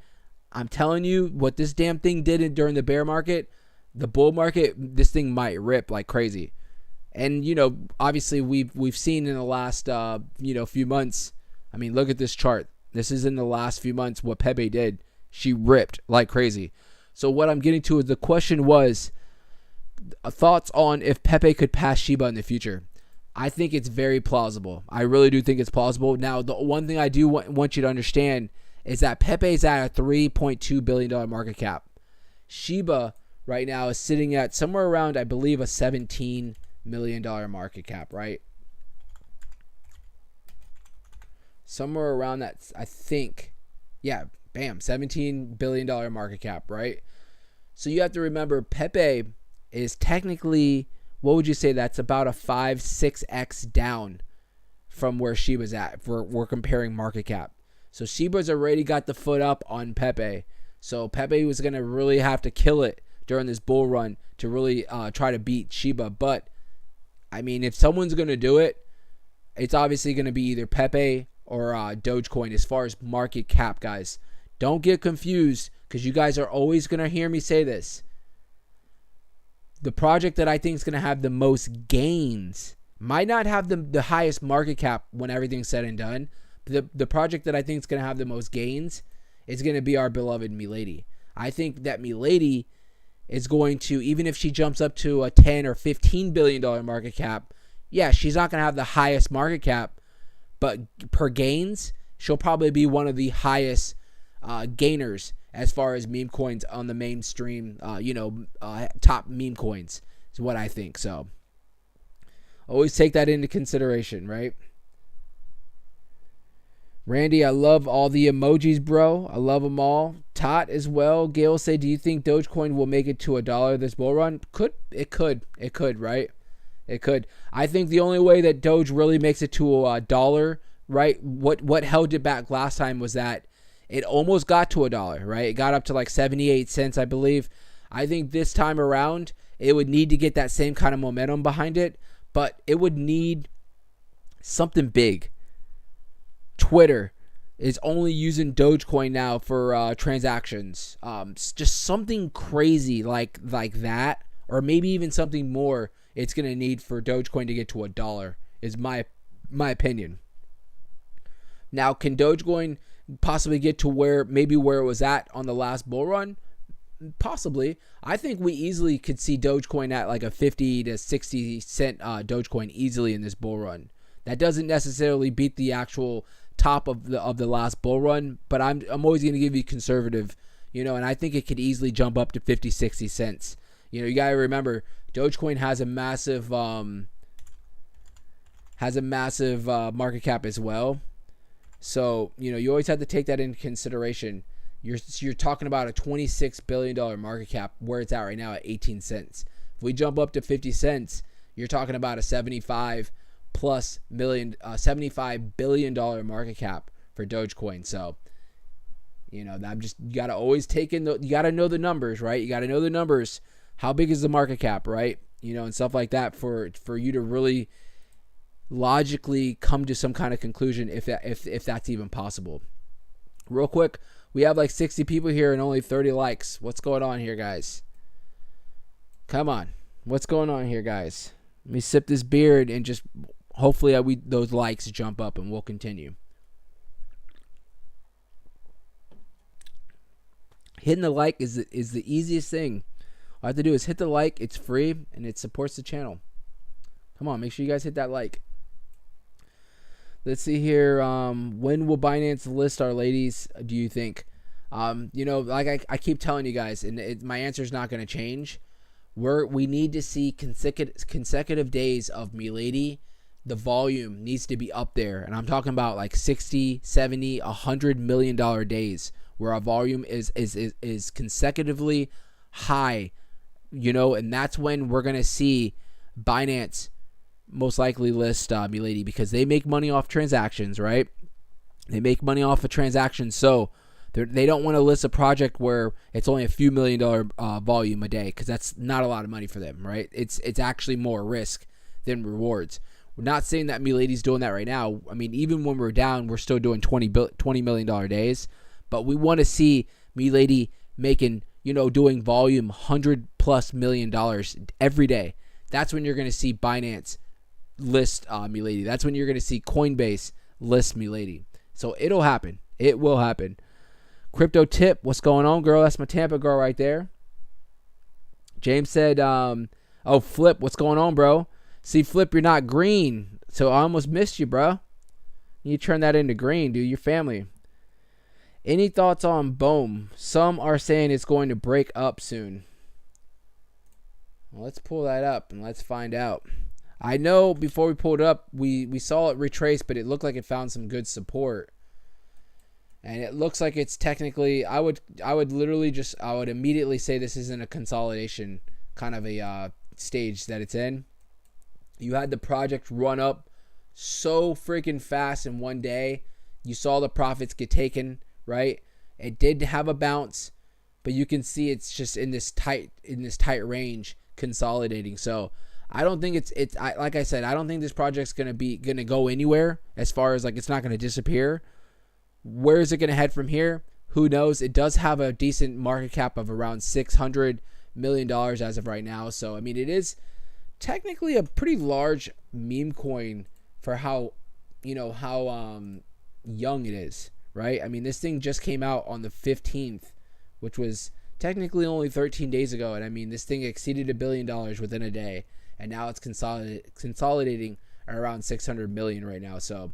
I'm telling you what this damn thing did during the bear market, the bull market, this thing might rip like crazy. And, obviously we've seen in the last, few months. I mean, look at this chart. This is in the last few months what Pepe did. She ripped like crazy. So what I'm getting to is the question was thoughts on if Pepe could pass Shiba in the future. I think it's very plausible. I really do think it's plausible. Now, the one thing I do want you to understand is that Pepe is at a $3.2 billion market cap. Shiba right now is sitting at somewhere around, I believe, a $17 million market cap, right? Somewhere around that, I think. Yeah, bam, $17 billion market cap, right? So you have to remember, Pepe is technically, what would you say, that's about a 5-6x down from where Shiba's at. If we're comparing market cap. So Shiba's already got the foot up on Pepe. So Pepe was going to really have to kill it during this bull run to really try to beat Shiba. But I mean, if someone's going to do it, it's obviously going to be either Pepe or Dogecoin as far as market cap, guys. Don't get confused, because you guys are always going to hear me say this. The project that I think is going to have the most gains might not have the highest market cap when everything's said and done. The project that I think is going to have the most gains is going to be our beloved Milady. I think that Milady is going to, even if she jumps up to a $10 or $15 billion market cap, yeah, she's not going to have the highest market cap, but per gains, she'll probably be one of the highest gainers as far as meme coins on the mainstream, top meme coins is what I think. So always take that into consideration, right? Randy, I love all the emojis, bro. I love them all. Tot as well. Gail say, do you think Dogecoin will make it to $1 this bull run? It could, right? It could. I think the only way that Doge really makes it to $1, right? What held it back last time was that it almost got to $1, right? It got up to like 78 cents, I believe. I think this time around, it would need to get that same kind of momentum behind it, but it would need something big. Twitter is only using Dogecoin now for transactions. Just something crazy like that, or maybe even something more it's going to need for Dogecoin to get to $1 is my opinion. Now, can Dogecoin possibly get to where it was at on the last bull run? Possibly. I think we easily could see Dogecoin at like a 50 to 60 cent Dogecoin easily in this bull run. That doesn't necessarily beat the actual top of the last bull run, but I'm always going to give you conservative, and I think it could easily jump up to 50, 60 cents. You got to remember, Dogecoin has a massive market cap as well. So, you always have to take that into consideration. You're talking about a $26 billion market cap where it's at right now at 18 cents. If we jump up to 50 cents, you're talking about a $75 billion market cap for Dogecoin. So, you got to always you got to know the numbers, right? You got to know the numbers. How big is the market cap, right? And stuff like that for you to really logically come to some kind of conclusion if that's even possible. Real quick, we have like 60 people here and only 30 likes. What's going on here, guys? Come on. What's going on here, guys? Let me sip this beer and just hopefully those likes jump up and we'll continue. Hitting the like is the easiest thing. All I have to do is hit the like. It's free and it supports the channel. Come on, make sure you guys hit that like. Let's see here. When will Binance list our ladies, do you think? Like I keep telling you guys, and my answer is not going to change. We need to see consecutive days of Milady. The volume needs to be up there. And I'm talking about like 60, 70, $100 million days where our volume is consecutively high, and that's when we're going to see Binance most likely list Milady, because they make money off transactions, right? They make money off of transactions, so they don't want to list a project where it's only a few $1 million volume a day, because that's not a lot of money for them, right? It's actually more risk than rewards. We're not saying that Milady's doing that right now. I mean, even when we're down, we're still doing $20 million days, but we want to see Milady making, doing volume $100+ million every day. That's when you're going to see Binance list Milady. That's when you're going to see Coinbase list Milady. So it'll happen. It will happen. Crypto tip, what's going on, girl? That's my Tampa girl right there. James said, Flip, what's going on, bro? See, Flip, you're not green, so I almost missed you, bro. You turn that into green, dude. Your family. Any thoughts on Boom? Some are saying it's going to break up soon. Well, let's pull that up and let's find out. I know before we pulled it up, we saw it retrace, but it looked like it found some good support. And it looks like it's technically, I would immediately say this isn't a consolidation kind of a stage that it's in. You had the project run up so freaking fast in one day. You saw the profits get taken, right? It did have a bounce, but you can see it's just in this tight range consolidating. So I don't think like I said, I don't think this project's gonna go anywhere as far as like it's not gonna disappear. Where is it gonna head from here? Who knows? It does have a decent market cap of around $600 million as of right now. So I mean, it is technically a pretty large meme coin for how young it is, right? I mean, this thing just came out on the 15th, which was technically only 13 days ago, and I mean, this thing exceeded $1 billion within a day. And now it's consolidating around 600 million right now. So,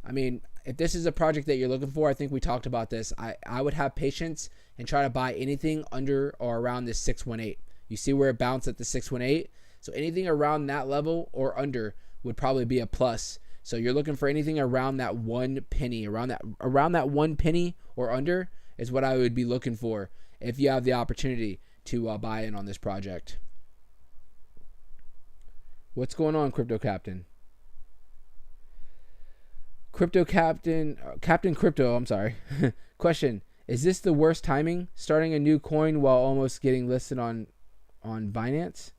I mean, if this is a project that you're looking for, I think we talked about this. I would have patience and try to buy anything under or around this 618. You see where it bounced at the 618? So anything around that level or under would probably be a plus. So you're looking for anything around that 1 penny, around that 1 penny or under is what I would be looking for if you have the opportunity to buy in on this project. What's going on, Crypto Captain? Captain Crypto, I'm sorry. Question, is this the worst timing? Starting a new coin while almost getting listed on Binance?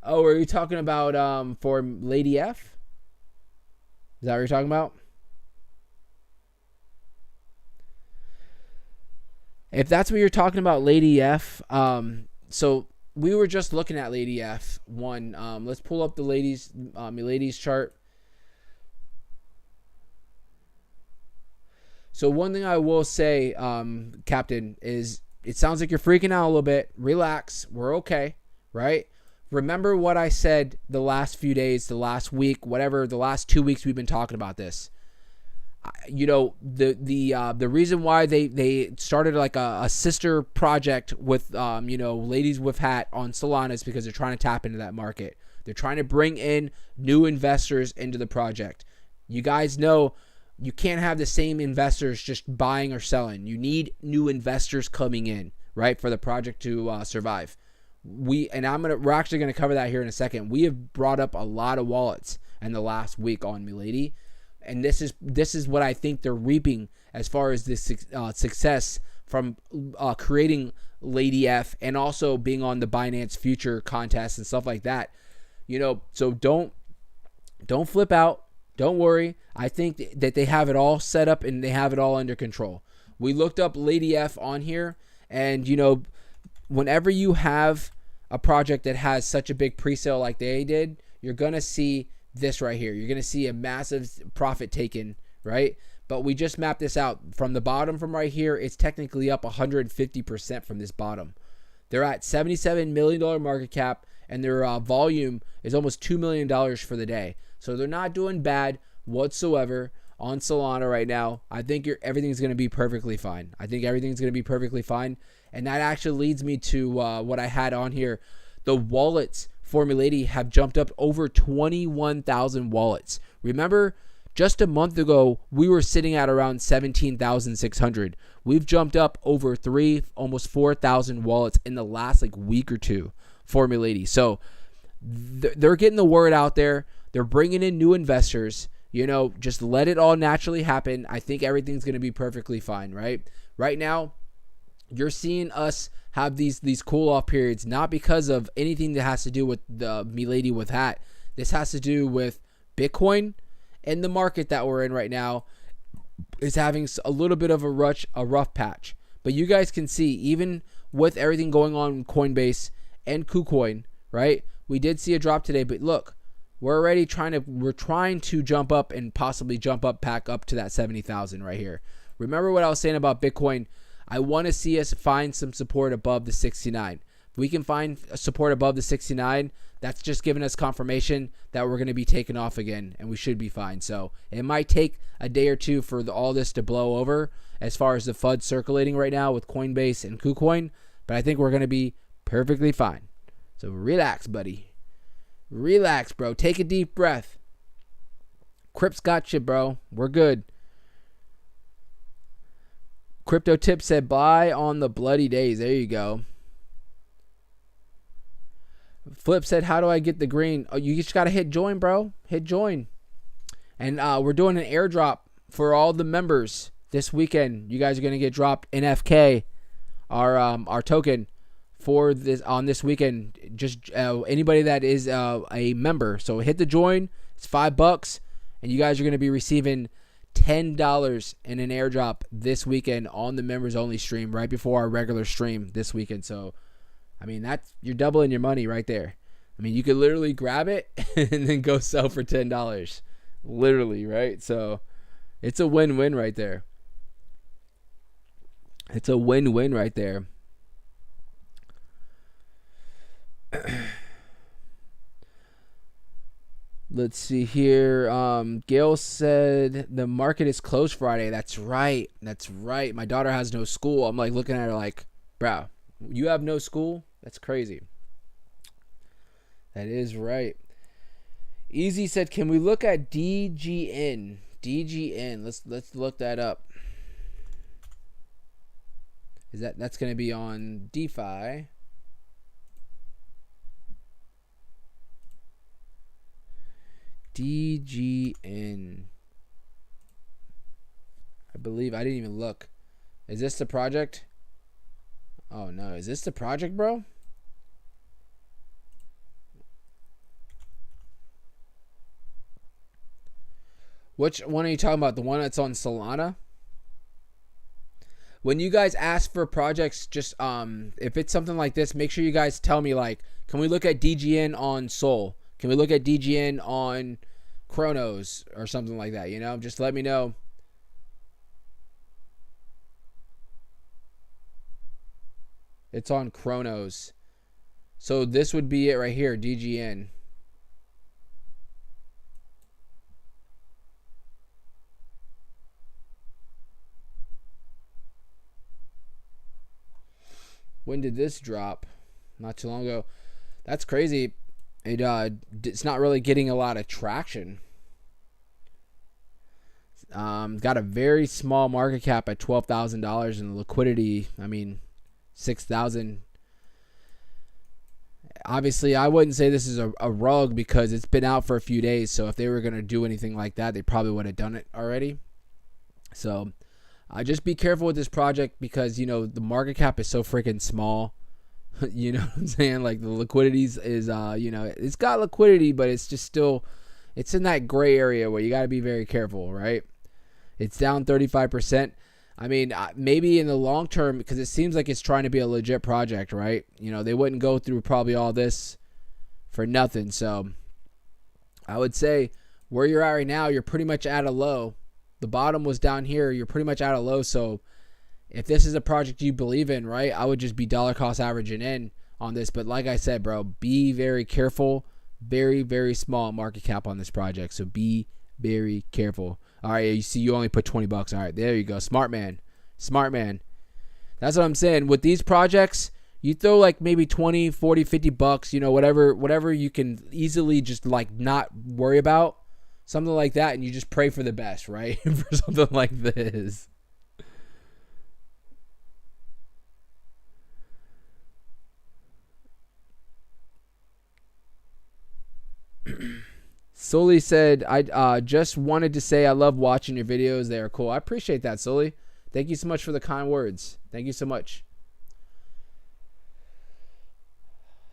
Oh, are you talking about for Lady F? Is that what you're talking about? If that's what you're talking about, Lady F, so we were just looking at Lady F one. Let's pull up the Milady's chart. So one thing I will say, Captain, is it sounds like you're freaking out a little bit. Relax. We're okay, right? Remember what I said the last few days, the last week, whatever, the last 2 weeks we've been talking about this. You know, the reason why they started like a sister project with you know, Ladies with Hat on Solana is because they're trying to tap into that market. They're trying to bring in new investors into the project. You guys know you can't have the same investors just buying or selling. You need new investors coming in, right, for the project to survive. We're actually gonna cover that here in a second. We have brought up a lot of wallets in the last week on Milady, and this is what I think they're reaping as far as this success from creating Lady F and also being on the Binance Future contest and stuff like that. You know, so don't flip out. Don't worry. I think that they have it all set up and they have it all under control. We looked up Lady F on here, and you know, whenever you have a project that has such a big pre-sale like they did, you're going to see this right here. You're going to see a massive profit taken, right? But we just mapped this out. From the bottom from right here, it's technically up 150% from this bottom. They're at $77 million market cap, and their volume is almost $2 million for the day. So they're not doing bad whatsoever on Solana right now. I think everything's going to be perfectly fine. And that actually leads me to what I had on here. The wallets for Milady have jumped up over 21,000 wallets. Remember, just a month ago, we were sitting at around 17,600. We've jumped up over almost 4,000 wallets in the last week or two for Milady. So they're getting the word out there. They're bringing in new investors. You know, just let it all naturally happen. I think everything's going to be perfectly fine, right? Right now, you're seeing us have these cool off periods, not because of anything that has to do with the Milady with Hat. This has to do with Bitcoin, and the market that we're in right now is having a little bit of a rough patch. But you guys can see, even with everything going on with Coinbase and KuCoin, right? We did see a drop today, but look, we're trying to jump up and possibly jump up back up to that 70,000 right here. Remember what I was saying about Bitcoin? I want to see us find some support above the 69. If we can find support above the 69, that's just giving us confirmation that we're going to be taking off again, and we should be fine. So it might take a day or two for all this to blow over as far as the FUD circulating right now with Coinbase and KuCoin, but I think we're going to be perfectly fine. So relax, buddy. Relax, bro. Take a deep breath. Crips got you, bro. We're good. Crypto Tip said buy on the bloody days. There you go. Flip said, how do I get the green? Oh, you just got to hit join, bro. Hit join. And we're doing an airdrop for all the members this weekend. You guys are going to get dropped NFK, our token for this weekend. Just anybody that is a member. So hit the join. It's $5, and you guys are going to be receiving $10 in an airdrop this weekend on the members only stream right before our regular stream this weekend. So I mean, you're doubling your money right there. I mean, you could literally grab it and then go sell for $10. Literally, right? So it's a win-win right there. It's a win-win right there. Let's see here. Gail said the market is closed Friday. That's right. That's right. My daughter has no school. I'm like looking at her like, bro, you have no school? That's crazy. That is right. Easy said, can we look at DGN? DGN. Let's look that up. That's going to be on DeFi? DGN. I believe I didn't even look. Is this the project? Oh no, is this the project, bro? Which one are you talking about? The one that's on Solana? When you guys ask for projects, just if it's something like this, make sure you guys tell me, like, can we look at DGN on Sol? Can we look at DGN on Chronos or something like that? You know, just let me know. It's on Chronos. So this would be it right here, DGN. When did this drop? Not too long ago. That's crazy. It's not really getting a lot of traction. Got a very small market cap at $12,000 and liquidity, I mean, 6,000. Obviously, I wouldn't say this is a rug because it's been out for a few days. So if they were going to do anything like that, they probably would have done it already. So just be careful with this project because, you know, the market cap is so freaking small. You know what I'm saying? Like the liquidities is, you know, it's got liquidity, but it's just still, it's in that gray area where you got to be very careful, right? It's down 35%. I mean, maybe in the long term, because it seems like it's trying to be a legit project, right? You know, they wouldn't go through probably all this for nothing. So I would say where you're at right now, you're pretty much at a low. The bottom was down here. You're pretty much at a low. So if this is a project you believe in, right, I would just be dollar cost averaging in on this. But like I said, bro, be very careful. Very, very small market cap on this project. So be very careful. All right, you see you only put $20. All right, there you go. Smart man. Smart man. That's what I'm saying. With these projects, you throw like maybe 20, 40, 50 bucks, you know, whatever you can easily just like not worry about. Something like that, and you just pray for the best, right? For something like this. Sully said, I just wanted to say I love watching your videos. They are cool. I appreciate that, Sully. Thank you so much for the kind words. Thank you so much.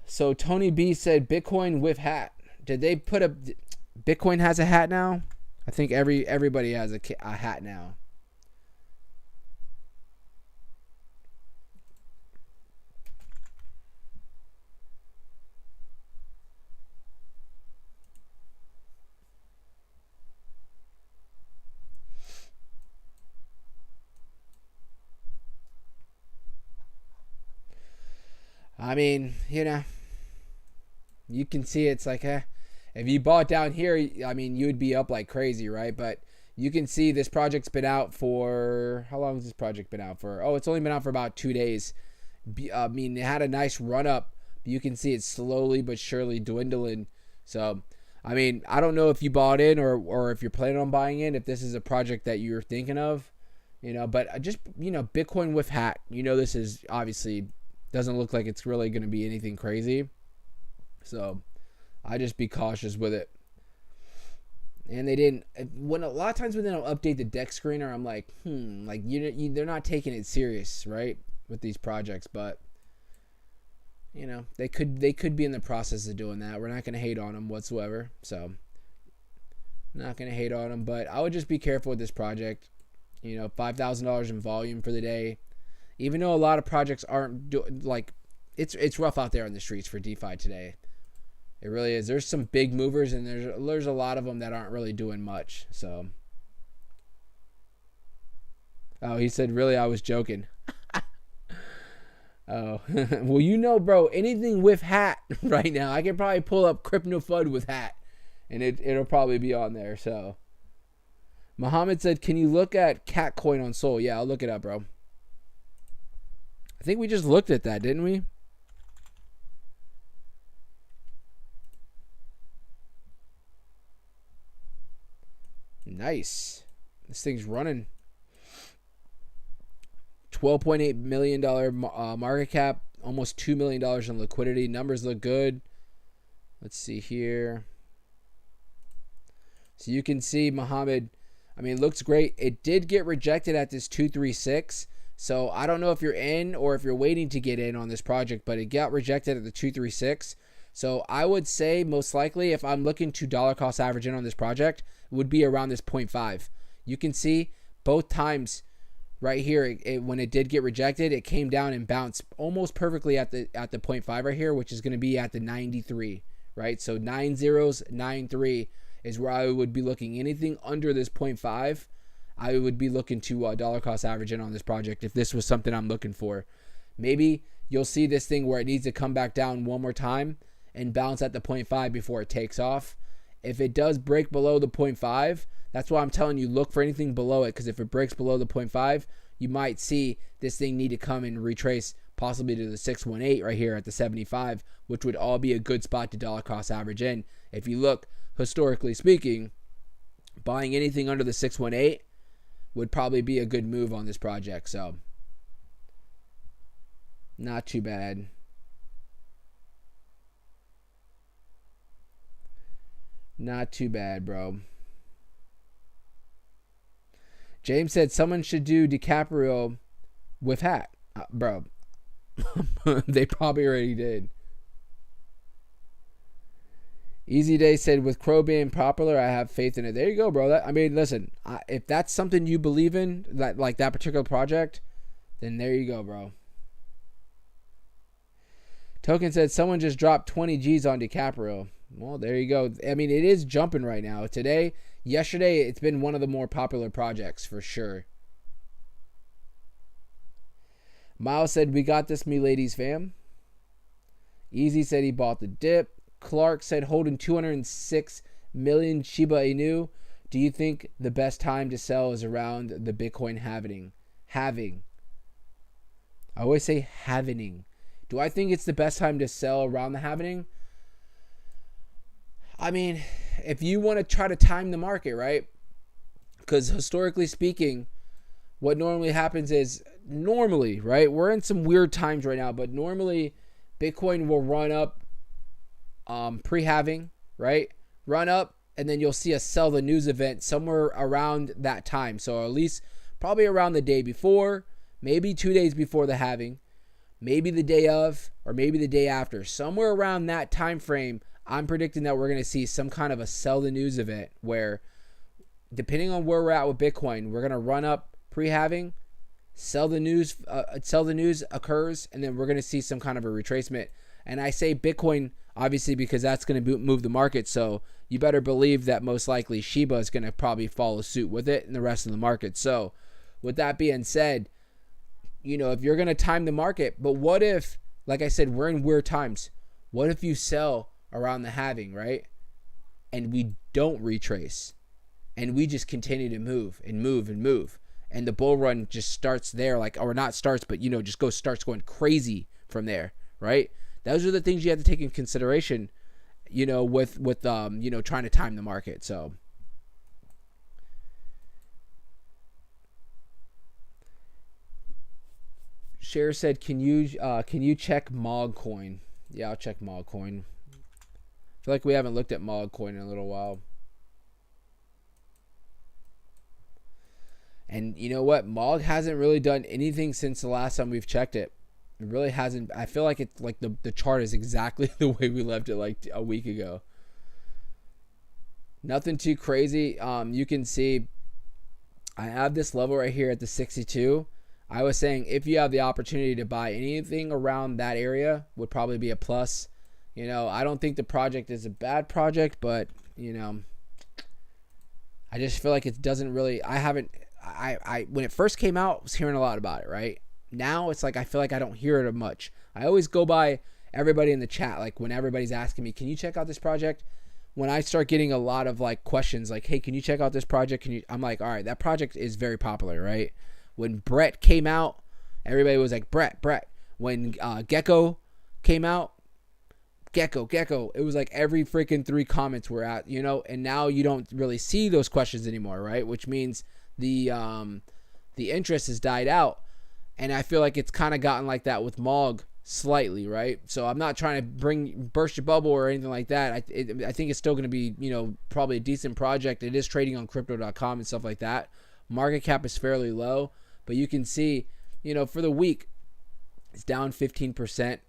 So Tony B said, Bitcoin with hat. Did they put a... Bitcoin has a hat now? I think everybody has a hat now. I mean, you know, you can see it's like, if you bought down here, I mean, you would be up like crazy, right? But you can see this project's been out for, how long has this project been out for? Oh, it's only been out for about 2 days. I mean, it had a nice run up. But you can see it's slowly but surely dwindling. So, I mean, I don't know if you bought in or if you're planning on buying in, if this is a project that you're thinking of, you know, but just, you know, Bitcoin with hat, you know, this is obviously doesn't look like it's really going to be anything crazy. So I just be cautious with it. And they didn't, when a lot of times when they don't update the deck screener, I'm like, like they're not taking it serious, right? With these projects, but you know, they could be in the process of doing that. We're not going to hate on them whatsoever. So not going to hate on them, but I would just be careful with this project. You know, $5,000 in volume for the day. Even though a lot of projects aren't like, it's rough out there on the streets for DeFi today. It really is. There's some big movers, and there's a lot of them that aren't really doing much. So, oh, he said, really, I was joking. Oh, well, you know, bro, anything with hat right now, I can probably pull up CryptoFud with hat, and it'll probably be on there. So, Muhammad said, can you look at Catcoin on Sol? Yeah, I'll look it up, bro. I think we just looked at that, didn't we? Nice. This thing's running. $12.8 million market cap. Almost $2 million in liquidity. Numbers look good. Let's see here. So you can see Muhammad, I mean, it looks great. It did get rejected at this 236. So I don't know if you're in or if you're waiting to get in on this project, but it got rejected at the 236. So I would say most likely if I'm looking to dollar cost average in on this project, it would be around this 0.5. You can see both times right here, when it did get rejected, it came down and bounced almost perfectly at the 0.5 right here, which is going to be at the 93, right? So 90.93 is where I would be looking. Anything under this 0.5, I would be looking to dollar cost average in on this project if this was something I'm looking for. Maybe you'll see this thing where it needs to come back down one more time and bounce at the 0.5 before it takes off. If it does break below the 0.5, that's why I'm telling you, look for anything below it, because if it breaks below the 0.5, you might see this thing need to come and retrace possibly to the 618 right here at the 75, which would all be a good spot to dollar cost average in. If you look historically speaking, buying anything under the 618 would probably be a good move on this project. So not too bad. Not too bad, bro. James said someone should do DiCaprio with hat. Bro, they probably already did. Easy Day said, with Crow being popular, I have faith in it. There you go, bro. I mean, listen, if that's something you believe in, like that particular project, then there you go, bro. Token said, someone just dropped 20 G's on DiCaprio. Well, there you go. I mean, it is jumping right now. Yesterday, it's been one of the more popular projects for sure. Miles said, we got this, Milady's fam. Easy said he bought the dip. Clark said, holding 206 million Shiba Inu. Do you think the best time to sell is around the Bitcoin halving? I always say halving. Do I think it's the best time to sell around the halving? I mean, if you want to try to time the market, right? Because historically speaking, what normally happens is, right? We're in some weird times right now, but normally Bitcoin will run up pre-halving, right? Run up, and then you'll see a sell the news event somewhere around that time. So at least probably around the day before, maybe 2 days before the halving, maybe the day of, or maybe the day after. Somewhere around that time frame, I'm predicting that we're going to see some kind of a sell the news event where, depending on where we're at with Bitcoin, we're going to run up pre-halving, sell the news occurs, and then we're going to see some kind of a retracement. And I say Bitcoin, obviously, because that's going to move the market. So you better believe that most likely Shiba is going to probably follow suit with it and the rest of the market. So with that being said, if you're going to time the market, but what if, like I said, we're in weird times. What if you sell around the halving, right? And we don't retrace, and we just continue to move and move and move, and the bull run just starts there, starts going crazy from there, right? Those are the things you have to take in consideration, with trying to time the market. So Cher said, can you check Mog Coin? Yeah, I'll check Mog Coin. I feel like we haven't looked at Mog Coin in a little while. And you know what? Mog hasn't really done anything since the last time we've checked it. It really hasn't. I feel like it's like the chart is exactly the way we left it like a week ago. Nothing too crazy. You can see I have this level right here at the 62. I was saying if you have the opportunity to buy anything around that area, would probably be a plus. I don't think the project is a bad project, but I just feel like it doesn't really. I when it first came out, I was hearing a lot about it, right? Now it's like I feel like I don't hear it much. I always go by everybody in the chat, like when everybody's asking me, can you check out this project? When I start getting a lot of like questions like, hey, can you check out this project? I'm like, all right, that project is very popular, right? When Brett came out, everybody was like, Brett. When Gecko came out, Gecko. It was like every freaking 3 comments were at, and now you don't really see those questions anymore, right? Which means the interest has died out. And I feel like it's kind of gotten like that with Mog slightly, right? So I'm not trying to burst your bubble or anything like that. I think it's still going to be, probably a decent project. It is trading on crypto.com and stuff like that. Market cap is fairly low, but you can see, for the week, it's down 15%.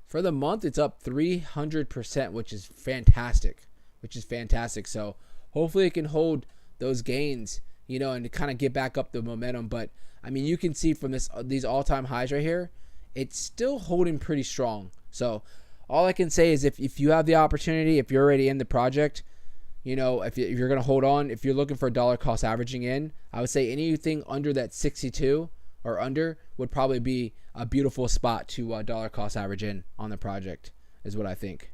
For the month, it's up 300%, which is fantastic. So hopefully it can hold those gains, and to kind of get back up the momentum. But I mean, you can see from these all-time highs right here, it's still holding pretty strong. So all I can say is if you have the opportunity, if you're already in the project, if you're going to hold on, if you're looking for dollar cost averaging in, I would say anything under that 62 or under would probably be a beautiful spot to dollar cost average in on the project, is what I think.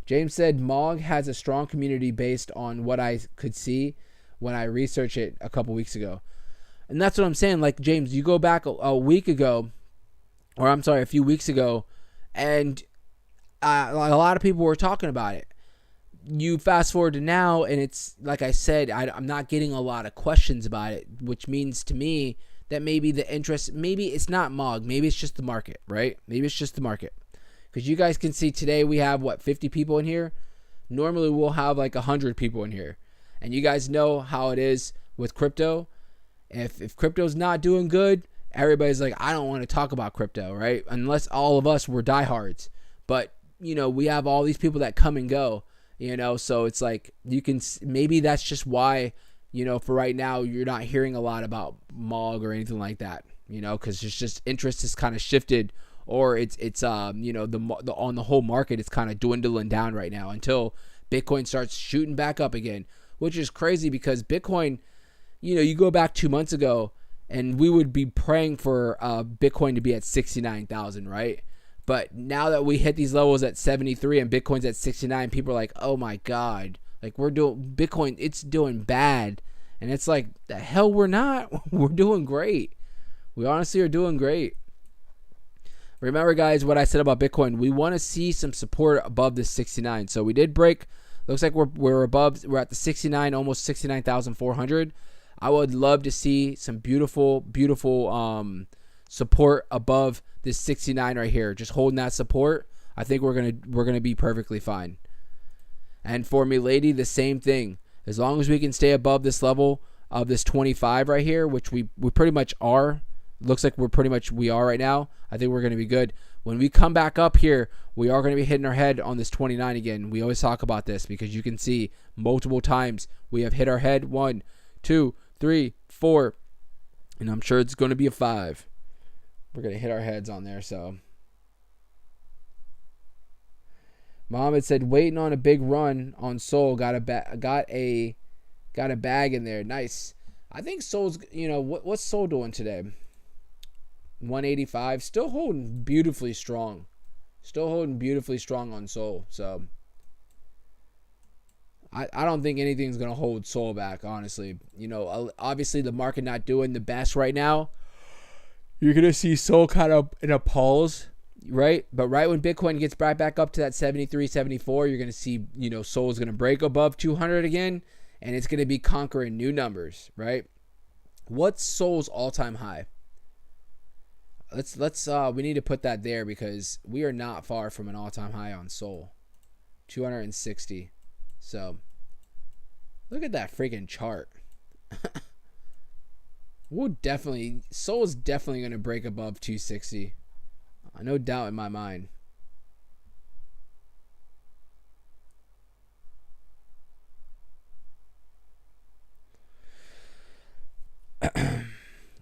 James said Mog has a strong community based on what I could see when I researched it a couple weeks ago. And that's what I'm saying. Like, James, you go back a week ago, or I'm sorry, a few weeks ago, and a lot of people were talking about it. You fast forward to now, and it's like I said, I'm not getting a lot of questions about it, which means to me that maybe the interest, maybe it's not MOG, maybe it's just the market, right? Maybe it's just the market. Because you guys can see today we have, 50 people in here? Normally we'll have like 100 people in here. And you guys know how it is with crypto. If crypto's not doing good, everybody's like, I don't want to talk about crypto, right? Unless all of us were diehards. But, we have all these people that come and go, so it's like you can, maybe that's just why, for right now, you're not hearing a lot about MOG or anything like that, because it's just interest is kind of shifted, or it's the on the whole market, it's kind of dwindling down right now until Bitcoin starts shooting back up again, which is crazy because Bitcoin, you go back 2 months ago and we would be praying for Bitcoin to be at 69,000, right? But now that we hit these levels at 73 and Bitcoin's at 69, people are like, oh my God, like we're doing Bitcoin, it's doing bad. And it's like, the hell we're not. We're doing great. We honestly are doing great. Remember, guys, what I said about Bitcoin. We want to see some support above the 69. So we did break. Looks like we're above. We're at the 69, almost 69,400. I would love to see some beautiful support above this 69 right here. Just holding that support, I think we're gonna be perfectly fine. And for Milady, the same thing. As long as we can stay above this level of this 25 right here, which we pretty much are. Looks like we are right now. I think we're gonna be good. When we come back up here, we are gonna be hitting our head on this 29 again. We always talk about this because you can see multiple times we have hit our head. 1, 2, 3, 4, and I'm sure it's gonna be a 5. We're going to hit our heads on there, so. Mohammed said, waiting on a big run on Sol. Got a bag in there. Nice. I think Sol's, what's Sol doing today? 185. Still holding beautifully strong. On Sol. So, I don't think anything's going to hold Sol back, honestly. Obviously the market not doing the best right now. You're going to see Sol kind of in a pause, right? But right when Bitcoin gets right back up to that 73, 74, you're going to see, Sol is going to break above 200 again, and it's going to be conquering new numbers, right? What's Sol's all-time high? We need to put that there because we are not far from an all-time high on Sol. 260. So, look at that freaking chart. Sol is definitely going to break above 260. No doubt in my mind.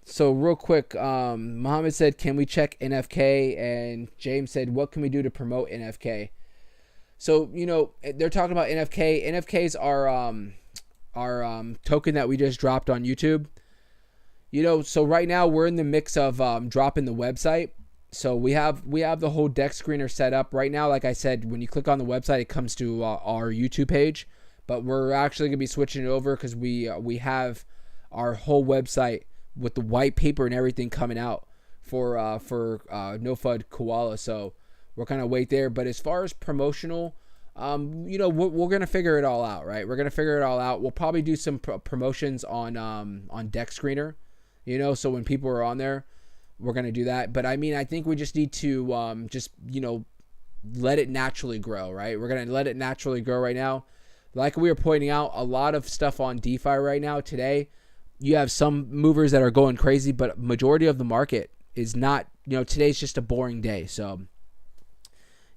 So real quick, Muhammad said, can we check NFK? And James said, what can we do to promote NFK? So, they're talking about NFK. NFKs are our token that we just dropped on YouTube. So right now we're in the mix of dropping the website. So we have the whole deck screener set up right now. Like I said, when you click on the website, it comes to our YouTube page. But we're actually gonna be switching it over because we have our whole website with the white paper and everything coming out for No FUD Koala. So we're kind of wait there. But as far as promotional, we're gonna figure it all out, right? We're gonna figure it all out. We'll probably do some promotions on deck screener. So when people are on there, we're going to do that. But I think we just need to let it naturally grow, right? We're going to let it naturally grow right now. Like we were pointing out, a lot of stuff on DeFi right now today. You have some movers that are going crazy, but majority of the market is not, today's just a boring day. So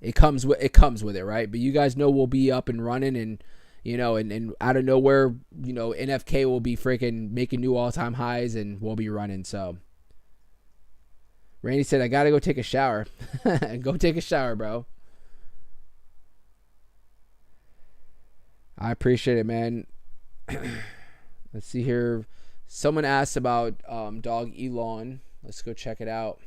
it comes with it, right? But you guys know we'll be up and running and and out of nowhere, NFK will be freaking making new all-time highs and we'll be running. So Randy said, I got to go take a shower. Go take a shower, bro. I appreciate it, man. Let's see here. Someone asked about dog Elon. Let's go check it out.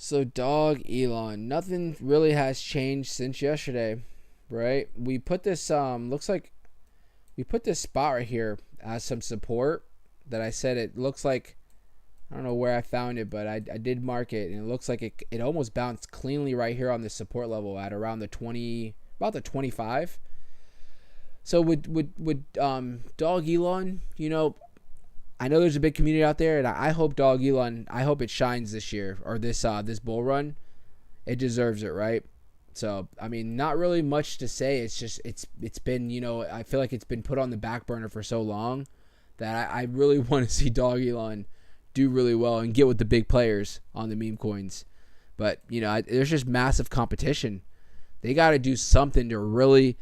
So dog Elon, nothing really has changed since yesterday, right? We put this looks like we put this spot right here as some support that I said it looks like. I don't know where I found it, but I did mark it, and it looks like it almost bounced cleanly right here on the support level at around the 20, about the 25. So with dog Elon, I know there's a big community out there, and I hope dog Elon, I hope it shines this year or this bull run. It deserves it, right? So I mean, not really much to say. It's just it's been I feel like it's been put on the back burner for so long that I really want to see dog Elon do really well and get with the big players on the meme coins. But there's just massive competition. They got to do something to really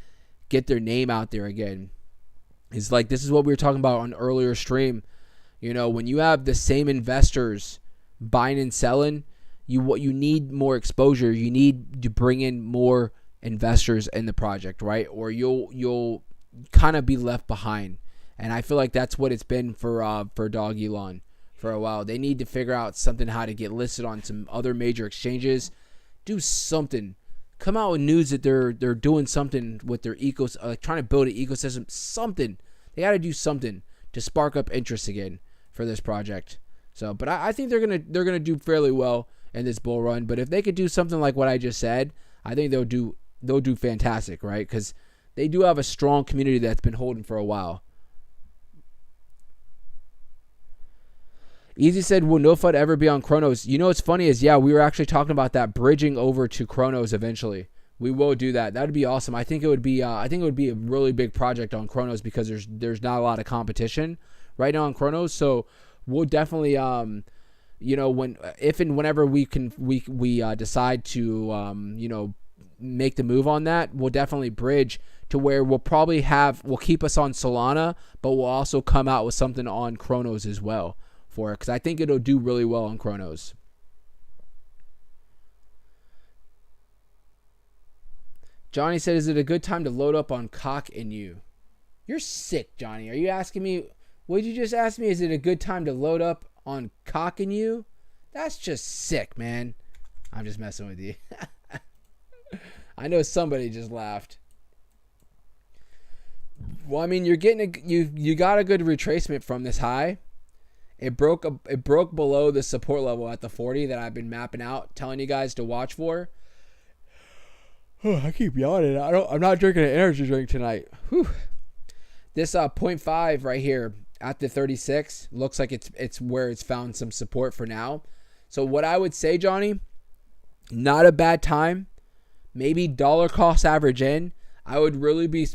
get their name out there again. It's like, this is what we were talking about on earlier stream. When you have the same investors buying and selling, you need more exposure. You need to bring in more investors in the project, right? Or you'll kind of be left behind. And I feel like that's what it's been for dog Elon for a while. They need to figure out something, how to get listed on some other major exchanges. Do something. Come out with news that they're doing something with their trying to build an ecosystem. Something. They got to do something to spark up interest again for this project. So, but I think they're gonna do fairly well in this bull run. But if they could do something like what I just said, I think they'll do fantastic, right? Because they do have a strong community that's been holding for a while. Easy said, will no FUD ever be on Chronos? What's funny is, yeah, we were actually talking about that, bridging over to Chronos eventually. We will do that. That'd be awesome. I think it would be a really big project on Chronos because there's not a lot of competition right now on Chronos. So we'll definitely whenever we decide to make the move on that, we'll definitely bridge to where we'll keep us on Solana, but we'll also come out with something on Chronos as well for it, because I think it'll do really well on Chronos. Johnny said, is it a good time to load up on Cock and You? You're sick, Johnny. Are you asking me? What did you just ask me? Is it a good time to load up on Cock and You? That's just sick, man. I'm just messing with you. I know somebody just laughed. Well, I mean, you're getting you got a good retracement from this high. It broke below the support level at the 40 that I've been mapping out, telling you guys to watch for. Oh, I keep yawning. I'm not drinking an energy drink tonight. Whew. This 0.5 right here at the 36 looks like it's where it's found some support for now. So what I would say, Johnny, not a bad time. Maybe dollar cost average in. I would really be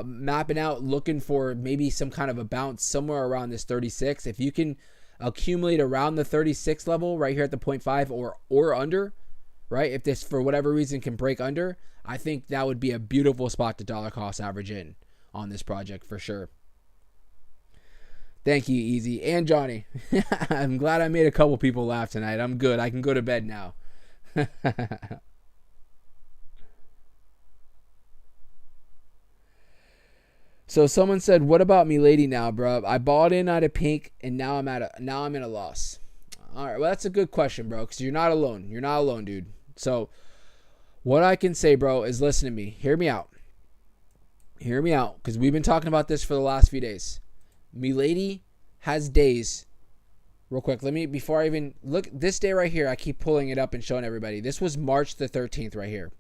mapping out, looking for maybe some kind of a bounce somewhere around this 36. If you can accumulate around the 36 level right here at the 0.5 or under, right? If this for whatever reason can break under, I think that would be a beautiful spot to dollar cost average in on this project for sure. Thank you, Easy and Johnny. I'm glad I made a couple people laugh tonight. I'm good. I can go to bed now. So someone said, "What about Milady now, bro? I bought in at a pink, and now I'm in a loss." All right, well that's a good question, bro, because you're not alone. You're not alone, dude. So what I can say, bro, is listen to me. Hear me out. Hear me out, because we've been talking about this for the last few days. Milady has days. Real quick, before I even look, this day right here, I keep pulling it up and showing everybody. This was March the 13th right here.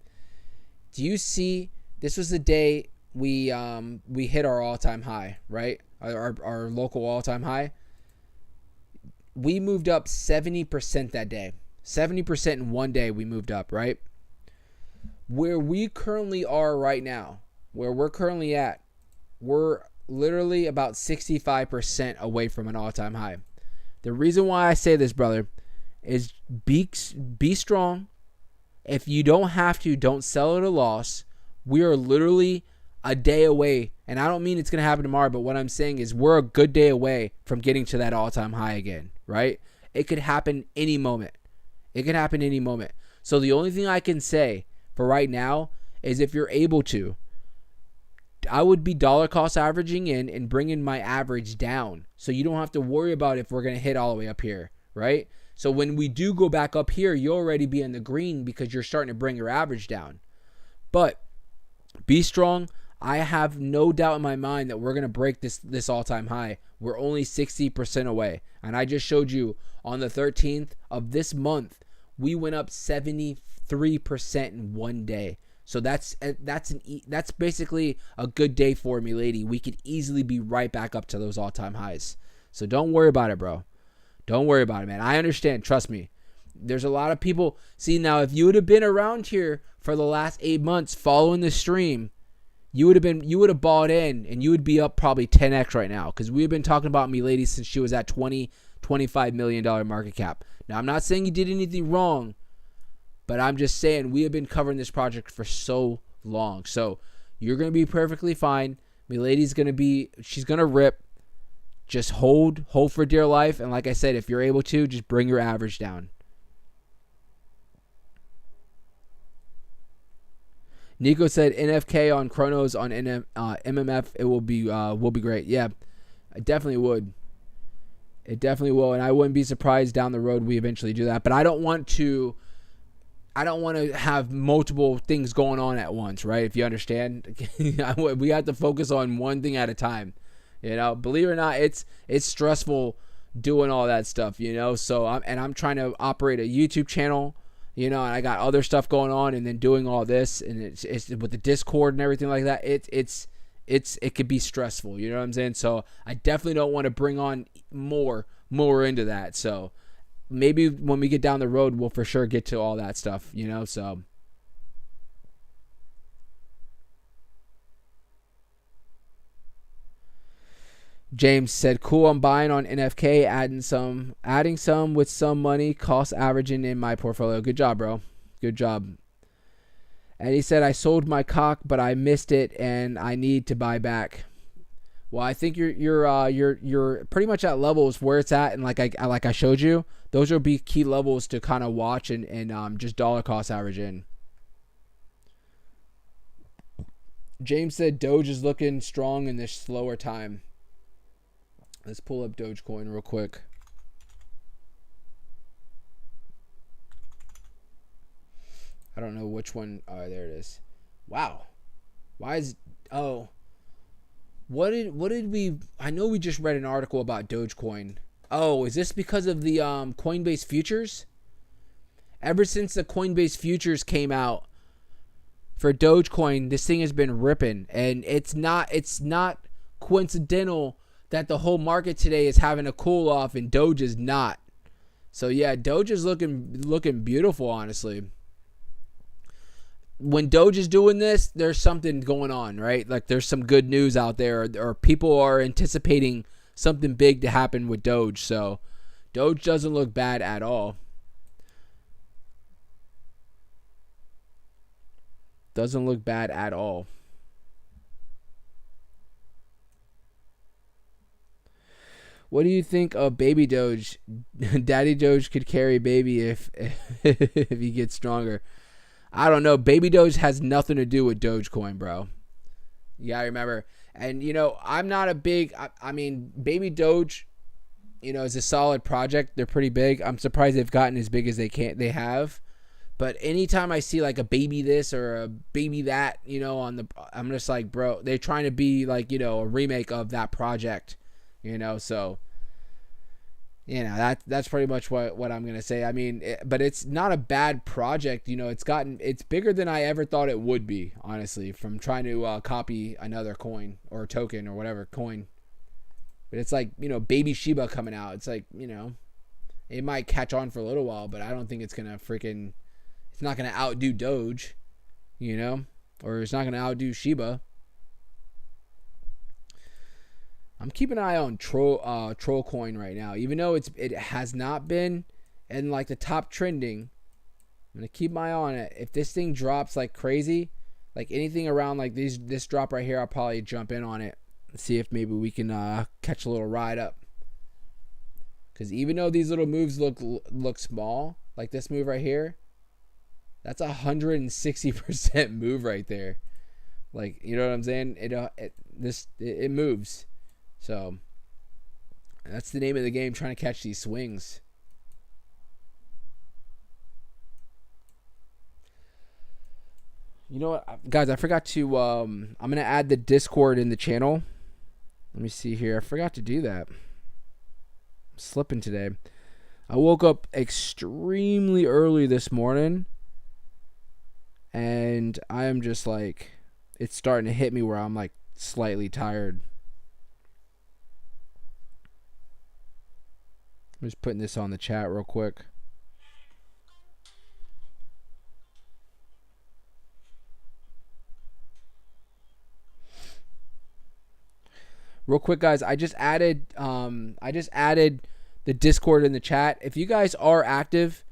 Do you see? This was the day we hit our all-time high, right? Our local all-time high. We moved up 70% that day. 70% in one day we moved up, right? Where we currently are right now, where we're currently at, we're literally about 65% away from an all-time high. The reason why I say this, brother, is be strong. If you don't have to, don't sell at a loss. We are literally a day away, and I don't mean it's going to happen tomorrow, but what I'm saying is we're a good day away from getting to that all-time high again, right? It could happen any moment. It can happen any moment. So the only thing I can say for right now is if you're able to, I would be dollar cost averaging in and bringing my average down so you don't have to worry about if we're going to hit all the way up here, right? So when we do go back up here, you'll already be in the green because you're starting to bring your average down. But be strong. I have no doubt in my mind that we're going to break this all-time high. We're only 60% away. And I just showed you on the 13th of this month, we went up 73% in one day. So that's basically a good day for Milady. We could easily be right back up to those all-time highs. So don't worry about it, bro. Don't worry about it, man. I understand. Trust me. There's a lot of people. See, now, if you would have been around here for the last 8 months following the stream, you would have bought in, and you would be up probably 10x right now, because we've been talking about Milady since she was at $25 million market cap. Now, I'm not saying you did anything wrong, but I'm just saying we have been covering this project for so long. So you're going to be perfectly fine. Milady's going to be, she's going to rip. Just hold for dear life. And like I said, if you're able to, just bring your average down. Nico said NFK on Chronos on MMF. It will be great. Yeah, it definitely would. It definitely will. And I wouldn't be surprised down the road we eventually do that. But I don't want to have multiple things going on at once, right? If you understand, we have to focus on one thing at a time. You know, believe it or not, it's stressful doing all that stuff, you know. So I'm trying to operate a YouTube channel, you know, and I got other stuff going on, and then doing all this, and it's with the Discord and everything like that. It could be stressful, you know what I'm saying? So I definitely don't want to bring on more into that. So maybe when we get down the road, we'll for sure get to all that stuff, you know. So James said, cool, I'm buying on NFK, adding some with some money, cost averaging in my portfolio. Good job, bro. Good job. And he said, I sold my cock, but I missed it, and I need to buy back. Well, I think you're pretty much at levels where it's at, and like I showed you, those will be key levels to kind of watch and just dollar cost average in. James said Doge is looking strong in this slower time. Let's pull up Dogecoin real quick. I don't know which one. Oh, there it is. Wow. Why is... Oh. What did we... I know we just read an article about Dogecoin. Oh, is this because of the Coinbase futures? Ever since the Coinbase futures came out for Dogecoin, this thing has been ripping. And it's not coincidental that the whole market today is having a cool off and Doge is not. So yeah, Doge is looking beautiful, honestly. When Doge is doing this, there's something going on, right? Like there's some good news out there, or people are anticipating something big to happen with Doge. So Doge doesn't look bad at all. Doesn't look bad at all. What do you think of Baby Doge? Daddy Doge could carry Baby if he gets stronger. I don't know. Baby Doge has nothing to do with Dogecoin, bro. You gotta remember. And, you know, I'm not a big... I mean, Baby Doge, you know, is a solid project. They're pretty big. I'm surprised they've gotten as big as they have. But anytime I see, like, a baby this or a baby that, you know, I'm just like, bro, they're trying to be, like, you know, a remake of that project. You know, so, you know, that's pretty much what I'm going to say. I mean, but it's not a bad project. You know, it's bigger than I ever thought it would be, honestly, from trying to copy another coin or token or whatever coin. But it's like, you know, Baby Shiba coming out. It's like, you know, it might catch on for a little while, but I don't think it's going to it's not going to outdo Doge, you know, or it's not going to outdo Shiba. I'm keeping an eye on Troll Coin right now, even though it has not been in like the top trending. I'm gonna keep my eye on it. If this thing drops like crazy, like anything around like this drop right here, I'll probably jump in on it and see if maybe we can catch a little ride up. Because even though these little moves look small, like this move right here, that's 160% move right there. Like, you know what I'm saying? It moves. So that's the name of the game, trying to catch these swings. You know what, guys? I forgot to. I'm gonna add the Discord in the channel. Let me see here. I forgot to do that. I'm slipping today. I woke up extremely early this morning, and I am just like, it's starting to hit me where I'm like slightly tired. I'm just putting this on the chat real quick. Real quick, guys, I just added the Discord in the chat. If you guys are active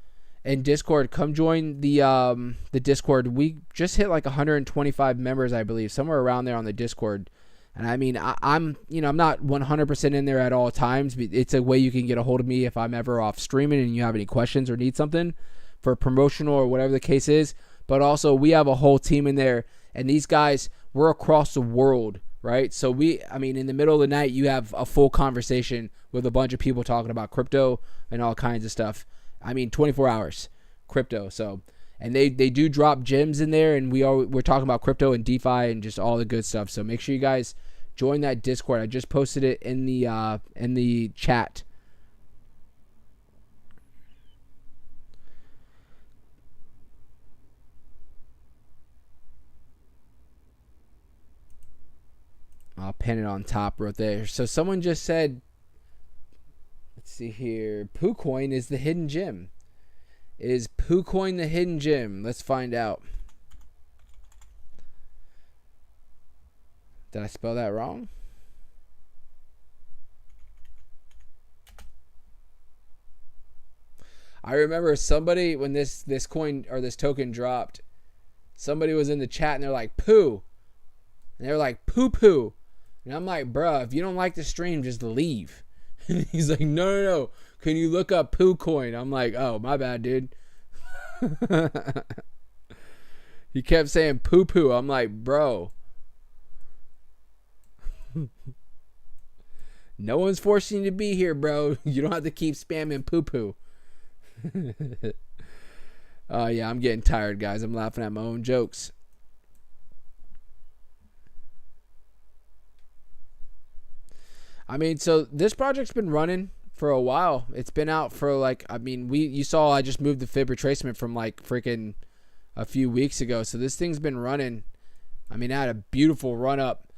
in Discord, come join the Discord. We just hit like 125 members, I believe, somewhere around there on the Discord. And I mean, I'm not 100% in there at all times, but it's a way you can get a hold of me if I'm ever off streaming and you have any questions or need something for promotional or whatever the case is. But also, we have a whole team in there, and these guys, we're across the world, right? So in the middle of the night, you have a full conversation with a bunch of people talking about crypto and all kinds of stuff. 24 hours crypto. So, and they do drop gems in there, and we're talking about crypto and DeFi and just all the good stuff. So make sure you guys join that Discord. I just posted it in the chat. I'll pin it on top right there. So someone just said, let's see here, PooCoin is the hidden gem. Is PooCoin the hidden gem? Let's find out. Did I spell that wrong? I remember somebody, when this coin or this token dropped, somebody was in the chat and they're like, poo. And they're like, poo poo. And I'm like, bruh, if you don't like the stream, just leave. And he's like, no. Can you look up PooCoin? I'm like, oh, my bad, dude. He kept saying poo poo. I'm like, bro. No one's forcing you to be here, bro. You don't have to keep spamming poo poo. Yeah, I'm getting tired, guys. I'm laughing at my own jokes. So this project's been running for a while. It's been out for you saw I just moved the fib retracement from like freaking a few weeks ago. So this thing's been running. I had a beautiful run up.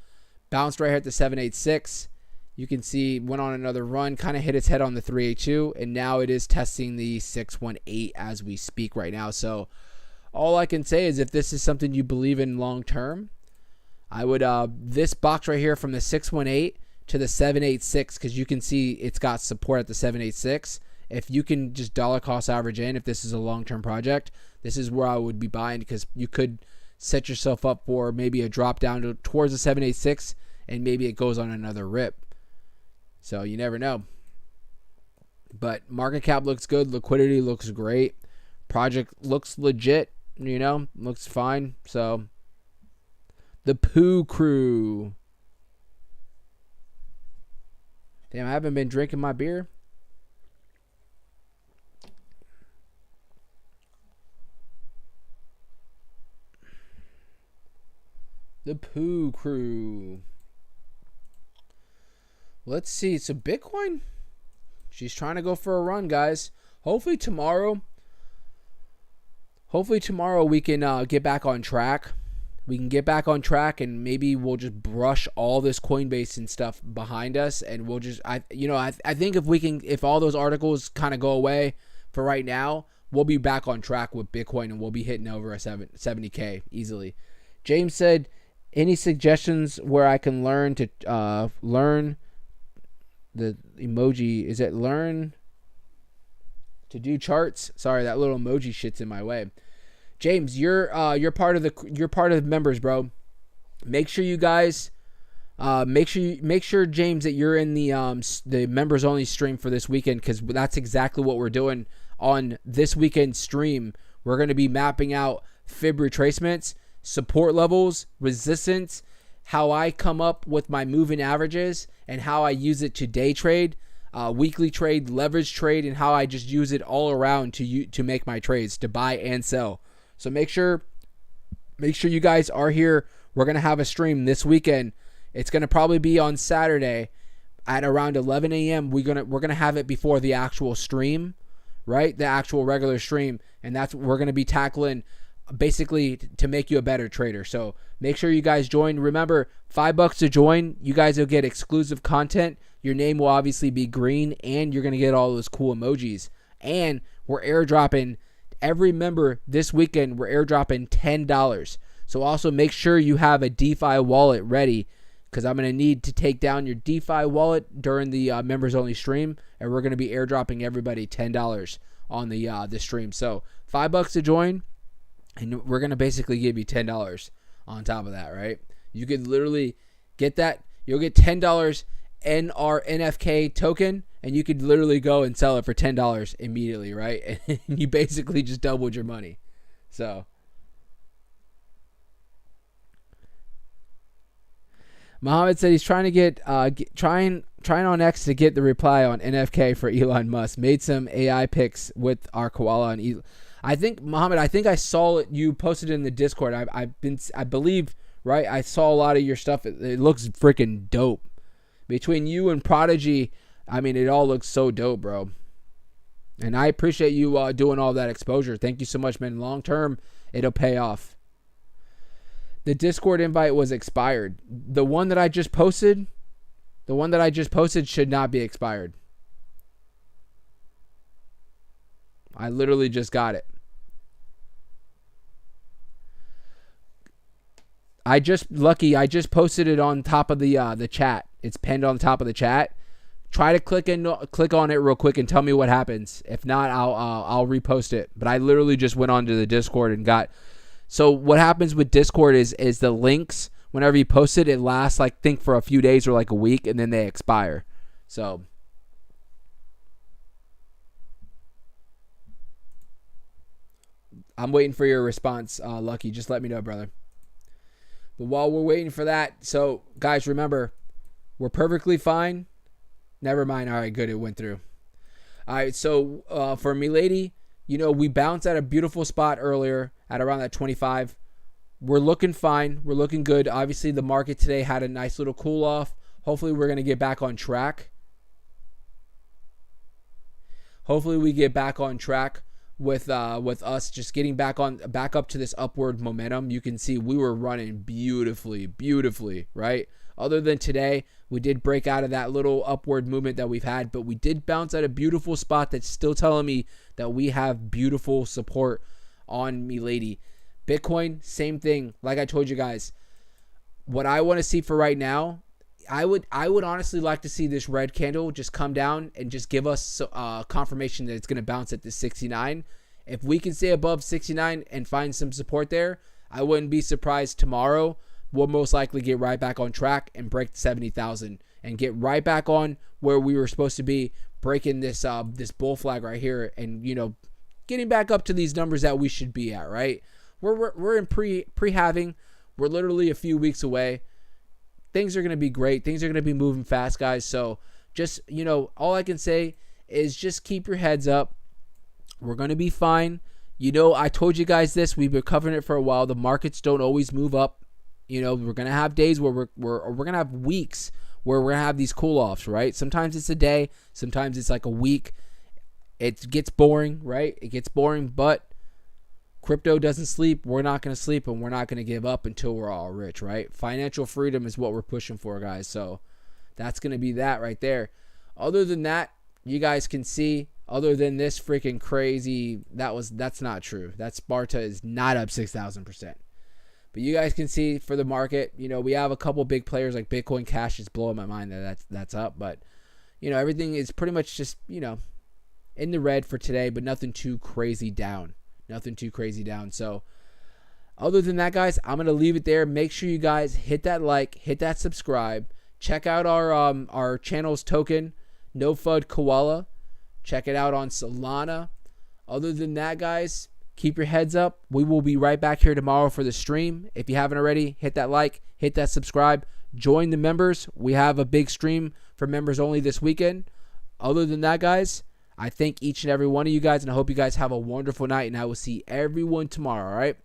Bounced right here at the 786. You can see went on another run, kind of hit its head on the 382, and now it is testing the 618 as we speak right now. So all I can say is if this is something you believe in long term, I would this box right here from the 618 to the 786, because you can see it's got support at the 786. If you can just dollar cost average in, if this is a long-term project, this is where I would be buying, because you could set yourself up for maybe a drop down towards the 786, and maybe it goes on another rip. So you never know. But market cap looks good. Liquidity looks great. Project looks legit, looks fine. So the Poo Crew. Damn, I haven't been drinking my beer. The Poo Crew. Let's see. So Bitcoin, she's trying to go for a run, guys. Hopefully tomorrow we can get back on track. We can get back on track, and maybe we'll just brush all this Coinbase and stuff behind us, and we'll just I think if all those articles kind of go away for right now, we'll be back on track with Bitcoin, and we'll be hitting over a 70K easily. James said, any suggestions where I can learn the emoji? Is it learn to do charts? Sorry, that little emoji shit's in my way. James, you're part of the members, bro. Make sure you guys make sure James that you're in the members only stream for this weekend, because that's exactly what we're doing on this weekend stream. We're going to be mapping out fib retracements, support levels, resistance, how I come up with my moving averages, and how I use it to day trade, weekly trade, leverage trade, and how I just use it all around to make my trades, to buy and sell. So make sure Make sure you guys are here. We're going to have a stream this weekend. It's going to probably be on Saturday at around 11 a.m. We're going to have it before the actual stream, right? The actual regular stream. And that's what we're going to be tackling basically to make you a better trader. So make sure you guys join. Remember, $5 to join. You guys will get exclusive content. Your name will obviously be green, and you're going to get all those cool emojis. And we're airdropping every member this weekend. We're airdropping $10. So also make sure you have a DeFi wallet ready, because I'm going to need to take down your DeFi wallet during the members only stream, and we're going to be airdropping everybody $10 on the stream. So $5 to join, and we're going to basically give you $10 on top of that, right? You could literally get that. You'll get $10 in our NFK token, and you could literally go and sell it for $10 immediately, right? And you basically just doubled your money. So Mohammed said he's trying to get trying on X to get the reply on NFK for Elon Musk. Made some AI pics with our koala and Elon. I think, Mohammed, I saw it. You posted it in the Discord. I believe, right? I saw a lot of your stuff. It looks freaking dope. Between you and Prodigy, I mean, it all looks so dope, bro. And I appreciate you doing all that exposure. Thank you so much, man. Long term, it'll pay off. The Discord invite was expired. The one that I just posted should not be expired. I literally just got it. I just posted it on top of the chat. It's pinned on the top of the chat. Try to click on it real quick and tell me what happens. If not, I'll repost it. But I literally just went onto the Discord and got. So what happens with Discord is the links, whenever you post it, it lasts think for a few days or like a week, and then they expire. So I'm waiting for your response, Lucky. Just let me know, brother. But while we're waiting for that, so guys, remember, we're perfectly fine. Never mind. All right, good. It went through. All right, so for Milady, we bounced at a beautiful spot earlier at around that 25. We're looking fine. We're looking good. Obviously, the market today had a nice little cool off. Hopefully, we're going to get back on track. Hopefully, we get back on track with us just getting back up to this upward momentum. You can see we were running beautifully, right? Other than today, we did break out of that little upward movement that we've had, but we did bounce at a beautiful spot that's still telling me that we have beautiful support on Milady. Bitcoin, same thing. Like I told you guys, what I want to see for right now, I would honestly like to see this red candle just come down and just give us confirmation that it's going to bounce at the 69. If we can stay above 69 and find some support there, I wouldn't be surprised tomorrow. We'll most likely get right back on track and break 70,000 and get right back on where we were supposed to be, breaking this bull flag right here, and getting back up to these numbers that we should be at, right? We're in pre-halving. We're literally a few weeks away. Things are going to be great. Things are going to be moving fast, guys. So just, all I can say is just keep your heads up. We're going to be fine. I told you guys this. We've been covering it for a while. The markets don't always move up. We're going to have days where we're going to have weeks where we're going to have these cool-offs, right? Sometimes it's a day. Sometimes it's like a week. It gets boring, right? It gets boring, but crypto doesn't sleep. We're not going to sleep, and we're not going to give up until we're all rich, right? Financial freedom is what we're pushing for, guys. So that's going to be that right there. Other than that, you guys can see, other than this freaking crazy, that's not true. That Sparta is not up 6,000%. But you guys can see for the market, we have a couple big players like Bitcoin Cash is blowing my mind that's up. But, everything is pretty much just, in the red for today, but nothing too crazy down. So other than that, guys, I'm going to leave it there. Make sure you guys hit that like, hit that subscribe. Check out our channel's token, No FUD Koala. Check it out on Solana. Other than that, guys, keep your heads up. We will be right back here tomorrow for the stream. If you haven't already, hit that like, hit that subscribe. Join the members. We have a big stream for members only this weekend. Other than that, guys, I thank each and every one of you guys, and I hope you guys have a wonderful night, and I will see everyone tomorrow, all right?